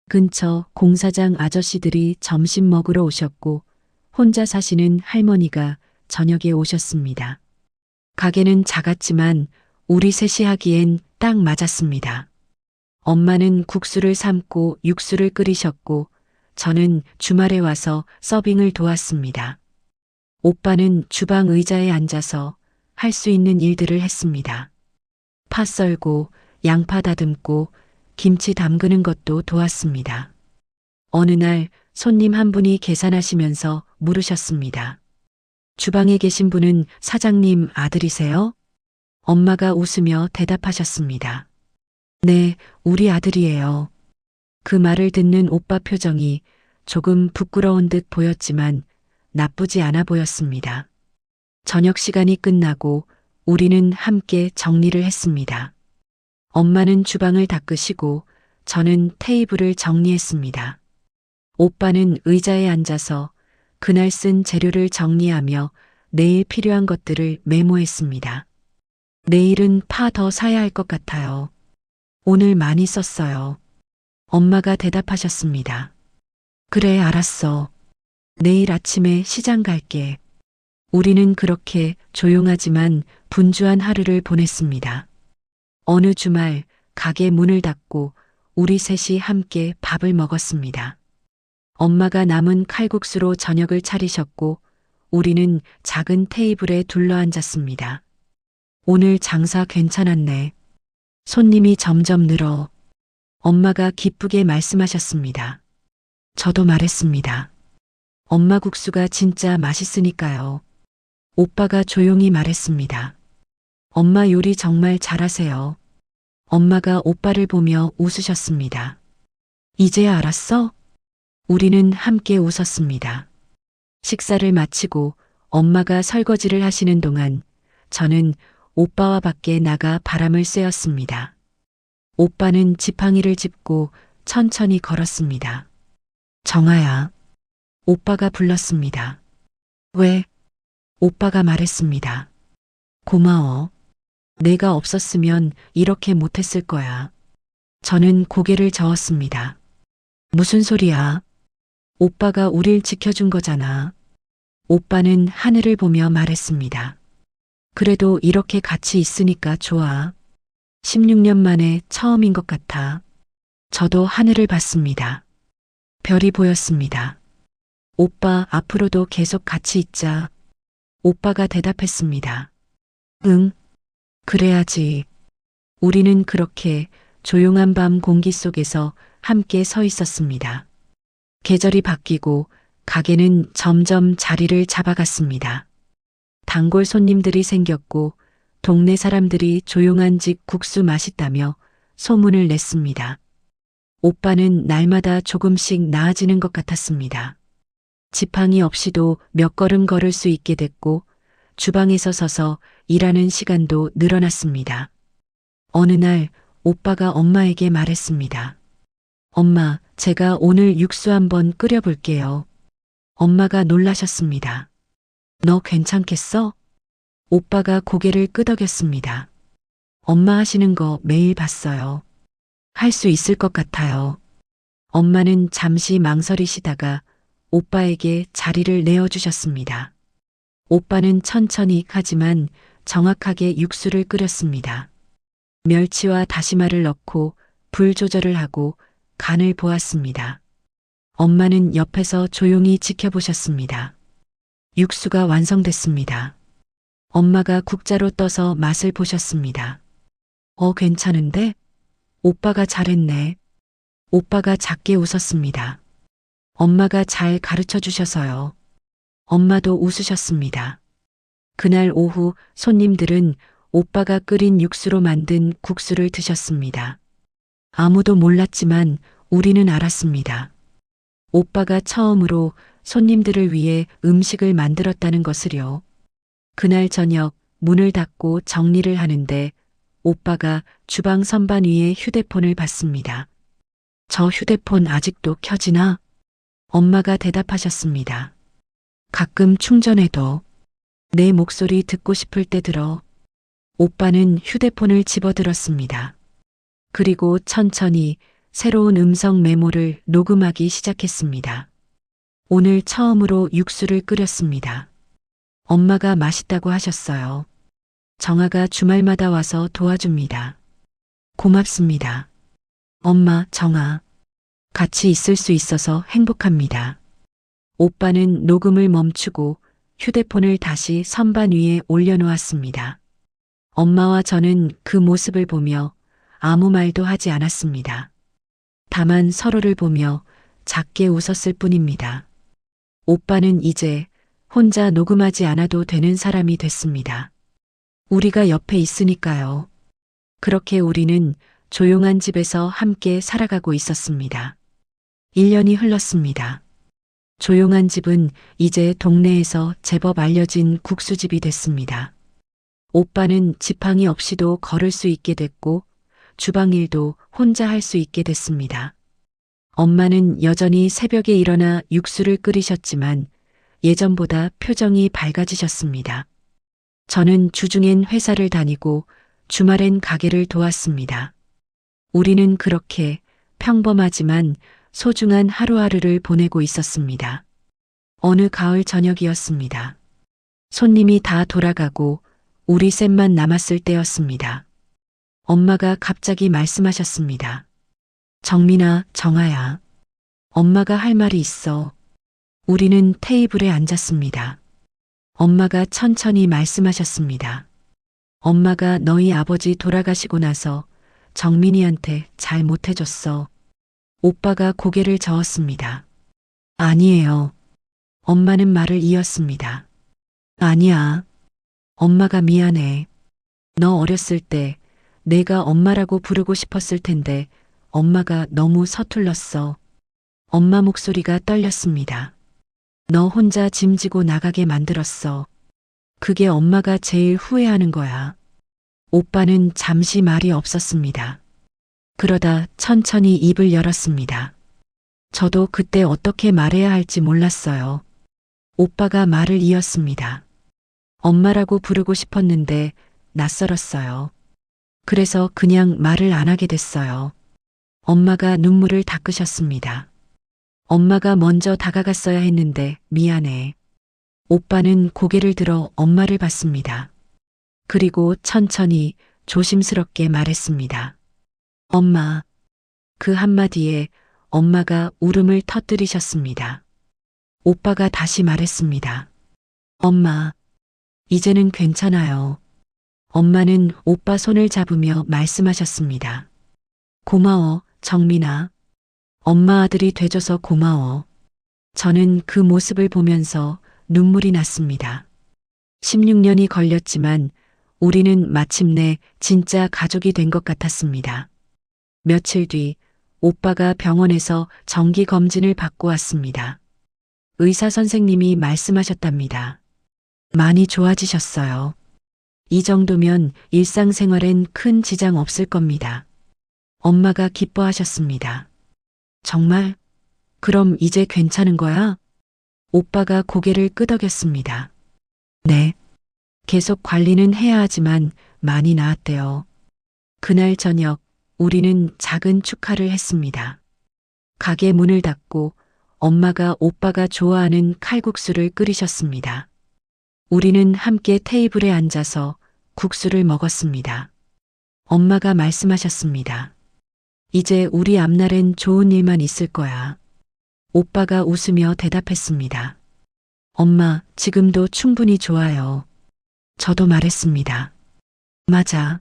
근처 공사장 아저씨들이 점심 먹으러 오셨고 혼자 사시는 할머니가 저녁에 오셨습니다. 가게는 작았지만 우리 셋이 하기엔 딱 맞았습니다. 엄마는 국수를 삶고 육수를 끓이셨고 저는 주말에 와서 서빙을 도왔습니다. 오빠는 주방 의자에 앉아서 할 수 있는 일들을 했습니다. 파 썰고 양파 다듬고 김치 담그는 것도 도왔습니다. 어느 날 손님 한 분이 계산하시면서 물으셨습니다. 주방에 계신 분은 사장님 아들이세요? 엄마가 웃으며 대답하셨습니다. 네, 우리 아들이에요. 그 말을 듣는 오빠 표정이 조금 부끄러운 듯 보였지만 나쁘지 않아 보였습니다. 저녁 시간이 끝나고 우리는 함께 정리를 했습니다. 엄마는 주방을 닦으시고 저는 테이블을 정리했습니다. 오빠는 의자에 앉아서 그날 쓴 재료를 정리하며 내일 필요한 것들을 메모했습니다. 내일은 파 더 사야 할 것 같아요. 오늘 많이 썼어요. 엄마가 대답하셨습니다. 그래, 알았어. 내일 아침에 시장 갈게. 우리는 그렇게 조용하지만 분주한 하루를 보냈습니다. 어느 주말 가게 문을 닫고 우리 셋이 함께 밥을 먹었습니다. 엄마가 남은 칼국수로 저녁을 차리셨고 우리는 작은 테이블에 둘러앉았습니다. 오늘 장사 괜찮았네. 손님이 점점 늘어. 엄마가 기쁘게 말씀하셨습니다. 저도 말했습니다. 엄마 국수가 진짜 맛있으니까요. 오빠가 조용히 말했습니다. 엄마 요리 정말 잘하세요. 엄마가 오빠를 보며 웃으셨습니다. 이제야 알았어? 우리는 함께 웃었습니다. 식사를 마치고 엄마가 설거지를 하시는 동안 저는 오빠와 밖에 나가 바람을 쐬었습니다. 오빠는 지팡이를 짚고 천천히 걸었습니다. 정아야. 오빠가 불렀습니다. 왜? 오빠가 말했습니다. 고마워. 내가 없었으면 이렇게 못했을 거야. 저는 고개를 저었습니다. 무슨 소리야? 오빠가 우릴 지켜준 거잖아. 오빠는 하늘을 보며 말했습니다. 그래도 이렇게 같이 있으니까 좋아. 16년 만에 처음인 것 같아. 저도 하늘을 봤습니다. 별이 보였습니다. 오빠, 앞으로도 계속 같이 있자. 오빠가 대답했습니다. 응, 그래야지. 우리는 그렇게 조용한 밤 공기 속에서 함께 서 있었습니다. 계절이 바뀌고 가게는 점점 자리를 잡아갔습니다. 단골 손님들이 생겼고 동네 사람들이 조용한 집 국수 맛있다며 소문을 냈습니다. 오빠는 날마다 조금씩 나아지는 것 같았습니다. 지팡이 없이도 몇 걸음 걸을 수 있게 됐고 주방에서 서서 일하는 시간도 늘어났습니다. 어느 날 오빠가 엄마에게 말했습니다. 엄마, 제가 오늘 육수 한번 끓여볼게요. 엄마가 놀라셨습니다. 너 괜찮겠어? 오빠가 고개를 끄덕였습니다. 엄마 하시는 거 매일 봤어요. 할 수 있을 것 같아요. 엄마는 잠시 망설이시다가 오빠에게 자리를 내어주셨습니다. 오빠는 천천히 하지만 정확하게 육수를 끓였습니다. 멸치와 다시마를 넣고 불 조절을 하고 간을 보았습니다. 엄마는 옆에서 조용히 지켜보셨습니다. 육수가 완성됐습니다. 엄마가 국자로 떠서 맛을 보셨습니다. 괜찮은데? 오빠가 잘했네. 오빠가 작게 웃었습니다. 엄마가 잘 가르쳐 주셔서요. 엄마도 웃으셨습니다. 그날 오후 손님들은 오빠가 끓인 육수로 만든 국수를 드셨습니다. 아무도 몰랐지만 우리는 알았습니다. 오빠가 처음으로 손님들을 위해 음식을 만들었다는 것을요. 그날 저녁 문을 닫고 정리를 하는데 오빠가 주방 선반 위에 휴대폰을 봤습니다. 저 휴대폰 아직도 켜지나? 엄마가 대답하셨습니다. 가끔 충전해도 내 목소리 듣고 싶을 때 들어. 오빠는 휴대폰을 집어들었습니다. 그리고 천천히 새로운 음성 메모를 녹음하기 시작했습니다. 오늘 처음으로 육수를 끓였습니다. 엄마가 맛있다고 하셨어요. 정아가 주말마다 와서 도와줍니다. 고맙습니다. 엄마, 정아. 같이 있을 수 있어서 행복합니다. 오빠는 녹음을 멈추고 휴대폰을 다시 선반 위에 올려놓았습니다. 엄마와 저는 그 모습을 보며 아무 말도 하지 않았습니다. 다만 서로를 보며 작게 웃었을 뿐입니다. 오빠는 이제 혼자 녹음하지 않아도 되는 사람이 됐습니다. 우리가 옆에 있으니까요. 그렇게 우리는 조용한 집에서 함께 살아가고 있었습니다. 1년이 흘렀습니다. 조용한 집은 이제 동네에서 제법 알려진 국수집이 됐습니다. 오빠는 지팡이 없이도 걸을 수 있게 됐고 주방 일도 혼자 할 수 있게 됐습니다. 엄마는 여전히 새벽에 일어나 육수를 끓이셨지만 예전보다 표정이 밝아지셨습니다. 저는 주중엔 회사를 다니고 주말엔 가게를 도왔습니다. 우리는 그렇게 평범하지만 소중한 하루하루를 보내고 있었습니다. 어느 가을 저녁이었습니다. 손님이 다 돌아가고 우리 셋만 남았을 때였습니다. 엄마가 갑자기 말씀하셨습니다. 정민아, 정아야. 엄마가 할 말이 있어. 우리는 테이블에 앉았습니다. 엄마가 천천히 말씀하셨습니다. 엄마가 너희 아버지 돌아가시고 나서 정민이한테 잘 못해줬어. 오빠가 고개를 저었습니다. 아니에요. 엄마는 말을 이었습니다. 아니야. 엄마가 미안해. 너 어렸을 때 내가 엄마라고 부르고 싶었을 텐데 엄마가 너무 서툴렀어. 엄마 목소리가 떨렸습니다. 너 혼자 짐지고 나가게 만들었어. 그게 엄마가 제일 후회하는 거야. 오빠는 잠시 말이 없었습니다. 그러다 천천히 입을 열었습니다. 저도 그때 어떻게 말해야 할지 몰랐어요. 오빠가 말을 이었습니다. 엄마라고 부르고 싶었는데 낯설었어요. 그래서 그냥 말을 안 하게 됐어요. 엄마가 눈물을 닦으셨습니다. 엄마가 먼저 다가갔어야 했는데 미안해. 오빠는 고개를 들어 엄마를 봤습니다. 그리고 천천히 조심스럽게 말했습니다. 엄마. 그 한마디에 엄마가 울음을 터뜨리셨습니다. 오빠가 다시 말했습니다. 엄마. 이제는 괜찮아요. 엄마는 오빠 손을 잡으며 말씀하셨습니다. 고마워, 정민아. 엄마 아들이 돼줘서 고마워. 저는 그 모습을 보면서 눈물이 났습니다. 16년이 걸렸지만 우리는 마침내 진짜 가족이 된 것 같았습니다. 며칠 뒤 오빠가 병원에서 정기 검진을 받고 왔습니다. 의사 선생님이 말씀하셨답니다. 많이 좋아지셨어요. 이 정도면 일상생활엔 큰 지장 없을 겁니다. 엄마가 기뻐하셨습니다. 정말? 그럼 이제 괜찮은 거야? 오빠가 고개를 끄덕였습니다. 네. 계속 관리는 해야 하지만 많이 나았대요. 그날 저녁 우리는 작은 축하를 했습니다. 가게 문을 닫고 엄마가 오빠가 좋아하는 칼국수를 끓이셨습니다. 우리는 함께 테이블에 앉아서 국수를 먹었습니다. 엄마가 말씀하셨습니다. 이제 우리 앞날엔 좋은 일만 있을 거야. 오빠가 웃으며 대답했습니다. 엄마, 지금도 충분히 좋아요. 저도 말했습니다. 맞아.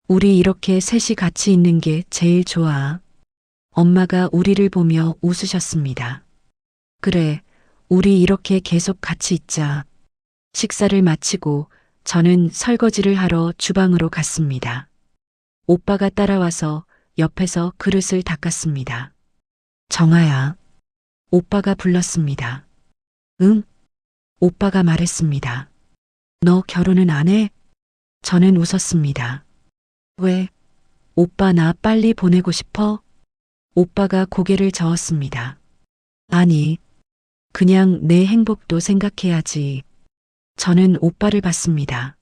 우리 이렇게 셋이 같이 있는 게 제일 좋아. 엄마가 우리를 보며 웃으셨습니다. 그래, 우리 이렇게 계속 같이 있자. 식사를 마치고 저는 설거지를 하러 주방으로 갔습니다. 오빠가 따라와서 옆에서 그릇을 닦았습니다. 정아야. 오빠가 불렀습니다. 응? 오빠가 말했습니다. 너 결혼은 안 해? 저는 웃었습니다. 왜? 오빠 나 빨리 보내고 싶어? 오빠가 고개를 저었습니다. 아니, 그냥 내 행복도 생각해야지. 저는 오빠를 봤습니다.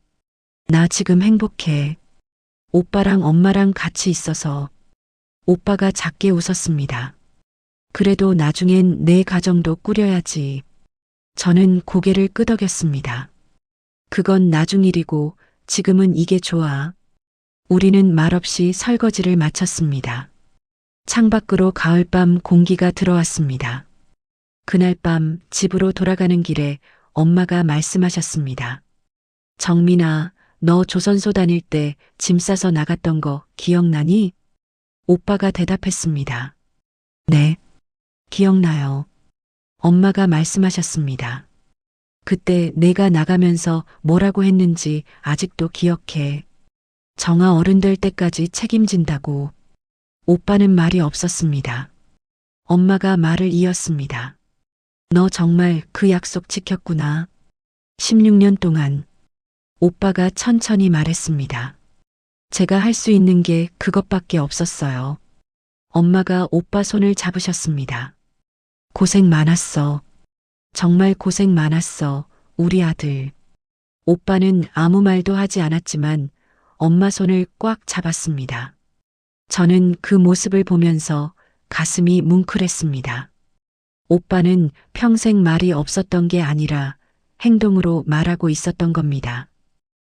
나 지금 행복해. 오빠랑 엄마랑 같이 있어서. 오빠가 작게 웃었습니다. 그래도 나중엔 내 가정도 꾸려야지. 저는 고개를 끄덕였습니다. 그건 나중 일이고 지금은 이게 좋아. 우리는 말없이 설거지를 마쳤습니다. 창밖으로 가을밤 공기가 들어왔습니다. 그날 밤 집으로 돌아가는 길에 엄마가 말씀하셨습니다. 정민아, 너 조선소 다닐 때 짐 싸서 나갔던 거 기억나니? 오빠가 대답했습니다. 네, 기억나요. 엄마가 말씀하셨습니다. 그때 내가 나가면서 뭐라고 했는지 아직도 기억해. 정아 어른 될 때까지 책임진다고. 오빠는 말이 없었습니다. 엄마가 말을 이었습니다. 너 정말 그 약속 지켰구나. 16년 동안. 오빠가 천천히 말했습니다. 제가 할 수 있는 게 그것밖에 없었어요. 엄마가 오빠 손을 잡으셨습니다. 고생 많았어. 정말 고생 많았어, 우리 아들. 오빠는 아무 말도 하지 않았지만 엄마 손을 꽉 잡았습니다. 저는 그 모습을 보면서 가슴이 뭉클했습니다. 오빠는 평생 말이 없었던 게 아니라 행동으로 말하고 있었던 겁니다.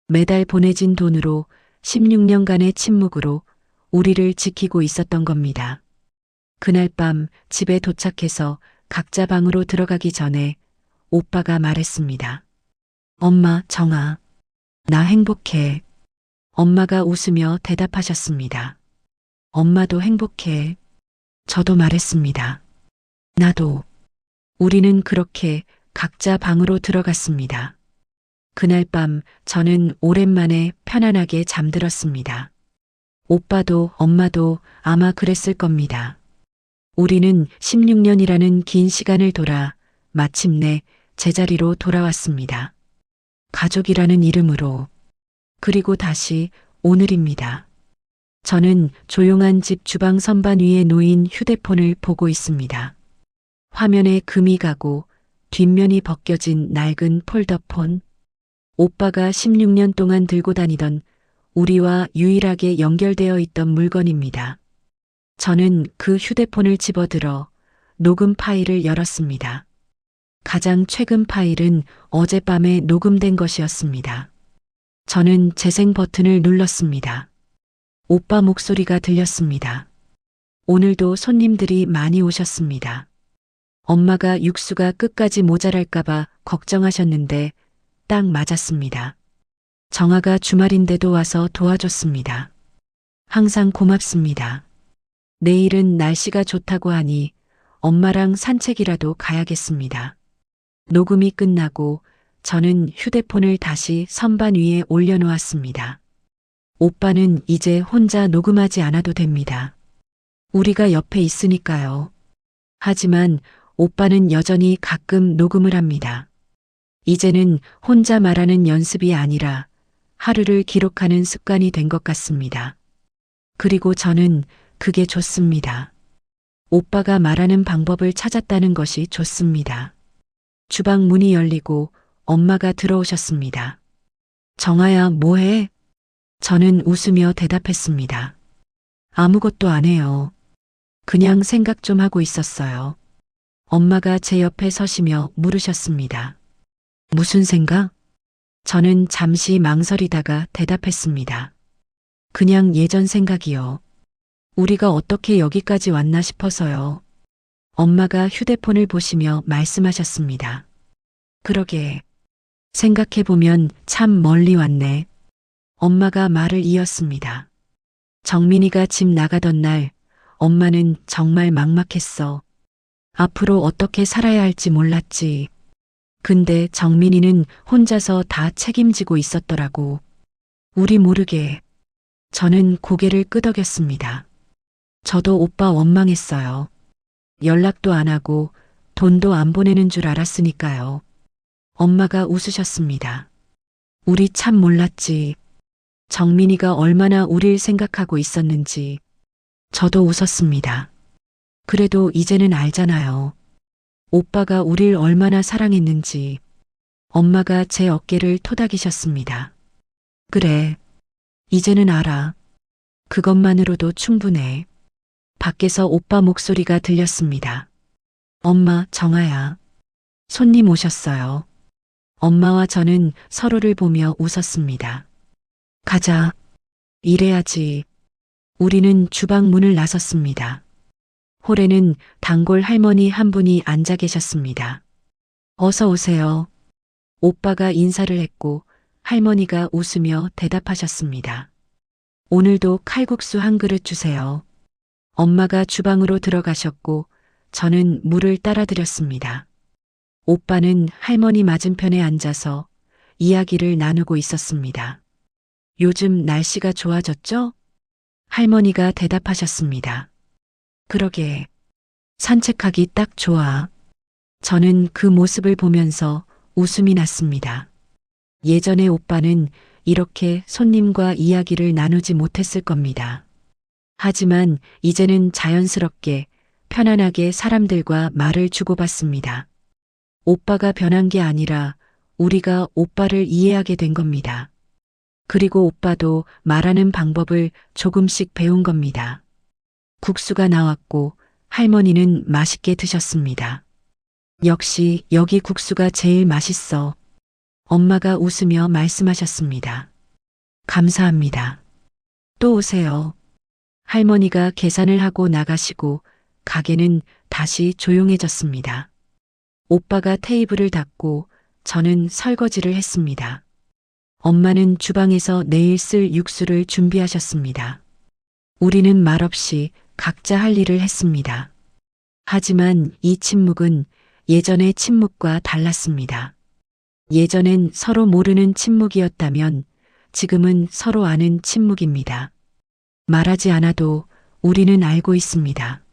매달 보내진 돈으로 16년간의 침묵으로 우리를 지키고 있었던 겁니다. 그날 밤 집에 도착해서 각자 방으로 들어가기 전에 오빠가 말했습니다. 엄마, 정아, 나 행복해. 엄마가 웃으며 대답하셨습니다. 엄마도 행복해. 저도 말했습니다. 나도. 우리는 그렇게 각자 방으로 들어갔습니다. 그날 밤 저는 오랜만에 편안하게 잠들었습니다. 오빠도 엄마도 아마 그랬을 겁니다. 우리는 16년이라는 긴 시간을 돌아 마침내 제자리로 돌아왔습니다. 가족이라는 이름으로. 그리고 다시 오늘입니다. 저는 조용한 집 주방 선반 위에 놓인 휴대폰을 보고 있습니다. 화면에 금이 가고 뒷면이 벗겨진 낡은 폴더폰. 오빠가 16년 동안 들고 다니던 우리와 유일하게 연결되어 있던 물건입니다. 저는 그 휴대폰을 집어들어 녹음 파일을 열었습니다. 가장 최근 파일은 어젯밤에 녹음된 것이었습니다. 저는 재생 버튼을 눌렀습니다. 오빠 목소리가 들렸습니다. 오늘도 손님들이 많이 오셨습니다. 엄마가 육수가 끝까지 모자랄까봐 걱정하셨는데 딱 맞았습니다. 정아가 주말인데도 와서 도와줬습니다. 항상 고맙습니다. 내일은 날씨가 좋다고 하니 엄마랑 산책이라도 가야겠습니다. 녹음이 끝나고 저는 휴대폰을 다시 선반 위에 올려놓았습니다. 오빠는 이제 혼자 녹음하지 않아도 됩니다. 우리가 옆에 있으니까요. 하지만 오빠는 여전히 가끔 녹음을 합니다. 이제는 혼자 말하는 연습이 아니라 하루를 기록하는 습관이 된 것 같습니다. 그리고 저는 그게 좋습니다. 오빠가 말하는 방법을 찾았다는 것이 좋습니다. 주방 문이 열리고 엄마가 들어오셨습니다. 정아야, 뭐해? 저는 웃으며 대답했습니다. 아무것도 안 해요. 그냥 생각 좀 하고 있었어요. 엄마가 제 옆에 서시며 물으셨습니다. 무슨 생각? 저는 잠시 망설이다가 대답했습니다. 그냥 예전 생각이요. 우리가 어떻게 여기까지 왔나 싶어서요. 엄마가 휴대폰을 보시며 말씀하셨습니다. 그러게. 생각해보면 참 멀리 왔네. 엄마가 말을 이었습니다. 정민이가 집 나가던 날 엄마는 정말 막막했어. 앞으로 어떻게 살아야 할지 몰랐지. 근데 정민이는 혼자서 다 책임지고 있었더라고. 우리 모르게. 저는 고개를 끄덕였습니다. 저도 오빠 원망했어요. 연락도 안 하고 돈도 안 보내는 줄 알았으니까요. 엄마가 웃으셨습니다. 우리 참 몰랐지. 정민이가 얼마나 우릴 생각하고 있었는지. 저도 웃었습니다. 그래도 이제는 알잖아요. 오빠가 우릴 얼마나 사랑했는지. 엄마가 제 어깨를 토닥이셨습니다. 그래. 이제는 알아. 그것만으로도 충분해. 밖에서 오빠 목소리가 들렸습니다. 엄마, 정아야. 손님 오셨어요. 엄마와 저는 서로를 보며 웃었습니다. 가자. 이래야지. 우리는 주방 문을 나섰습니다. 홀에는 단골 할머니 한 분이 앉아 계셨습니다. 어서 오세요. 오빠가 인사를 했고 할머니가 웃으며 대답하셨습니다. 오늘도 칼국수 한 그릇 주세요. 엄마가 주방으로 들어가셨고 저는 물을 따라드렸습니다. 오빠는 할머니 맞은편에 앉아서 이야기를 나누고 있었습니다. 요즘 날씨가 좋아졌죠? 할머니가 대답하셨습니다. 그러게. 산책하기 딱 좋아. 저는 그 모습을 보면서 웃음이 났습니다. 예전에 오빠는 이렇게 손님과 이야기를 나누지 못했을 겁니다. 하지만 이제는 자연스럽게 편안하게 사람들과 말을 주고받습니다. 오빠가 변한 게 아니라 우리가 오빠를 이해하게 된 겁니다. 그리고 오빠도 말하는 방법을 조금씩 배운 겁니다. 국수가 나왔고 할머니는 맛있게 드셨습니다. 역시 여기 국수가 제일 맛있어. 엄마가 웃으며 말씀하셨습니다. 감사합니다. 또 오세요. 할머니가 계산을 하고 나가시고 가게는 다시 조용해졌습니다. 오빠가 테이블을 닫고 저는 설거지를 했습니다. 엄마는 주방에서 내일 쓸 육수를 준비하셨습니다. 우리는 말없이 각자 할 일을 했습니다. 하지만 이 침묵은 예전의 침묵과 달랐습니다. 예전엔 서로 모르는 침묵이었다면 지금은 서로 아는 침묵입니다. 말하지 않아도 우리는 알고 있습니다.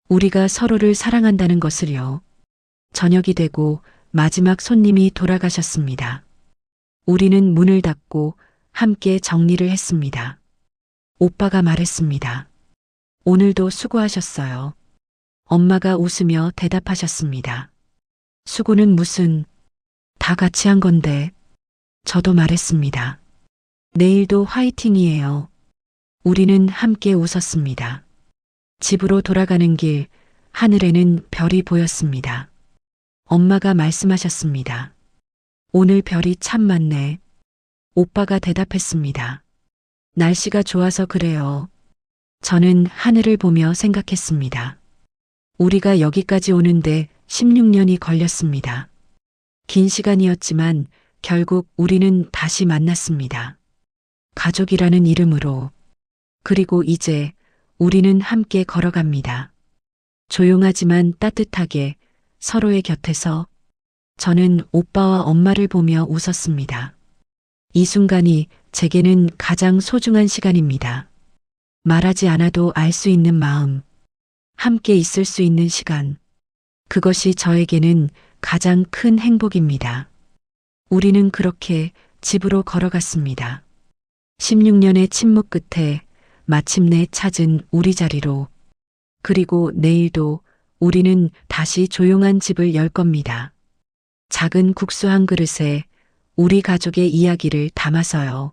우리가 서로를 사랑한다는 것을요. 저녁이 되고 마지막 손님이 돌아가셨습니다. 우리는 문을 닫고 함께 정리를 했습니다. 오빠가 말했습니다. 오늘도 수고하셨어요. 엄마가 웃으며 대답하셨습니다. 수고는 무슨, 다 같이 한 건데. 저도 말했습니다. 내일도 화이팅이에요. 우리는 함께 웃었습니다. 집으로 돌아가는 길, 하늘에는 별이 보였습니다. 엄마가 말씀하셨습니다. 오늘 별이 참 많네. 오빠가 대답했습니다. 날씨가 좋아서 그래요. 저는 하늘을 보며 생각했습니다. 우리가 여기까지 오는데 16년이 걸렸습니다. 긴 시간이었지만 결국 우리는 다시 만났습니다. 가족이라는 이름으로. 그리고 이제 우리는 함께 걸어갑니다. 조용하지만 따뜻하게 서로의 곁에서 저는 오빠와 엄마를 보며 웃었습니다. 이 순간이 제게는 가장 소중한 시간입니다. 말하지 않아도 알 수 있는 마음, 함께 있을 수 있는 시간, 그것이 저에게는 가장 큰 행복입니다. 우리는 그렇게 집으로 걸어갔습니다. 16년의 침묵 끝에 마침내 찾은 우리 자리로. 그리고 내일도 우리는 다시 조용한 집을 열 겁니다. 작은 국수 한 그릇에 우리 가족의 이야기를 담아서요.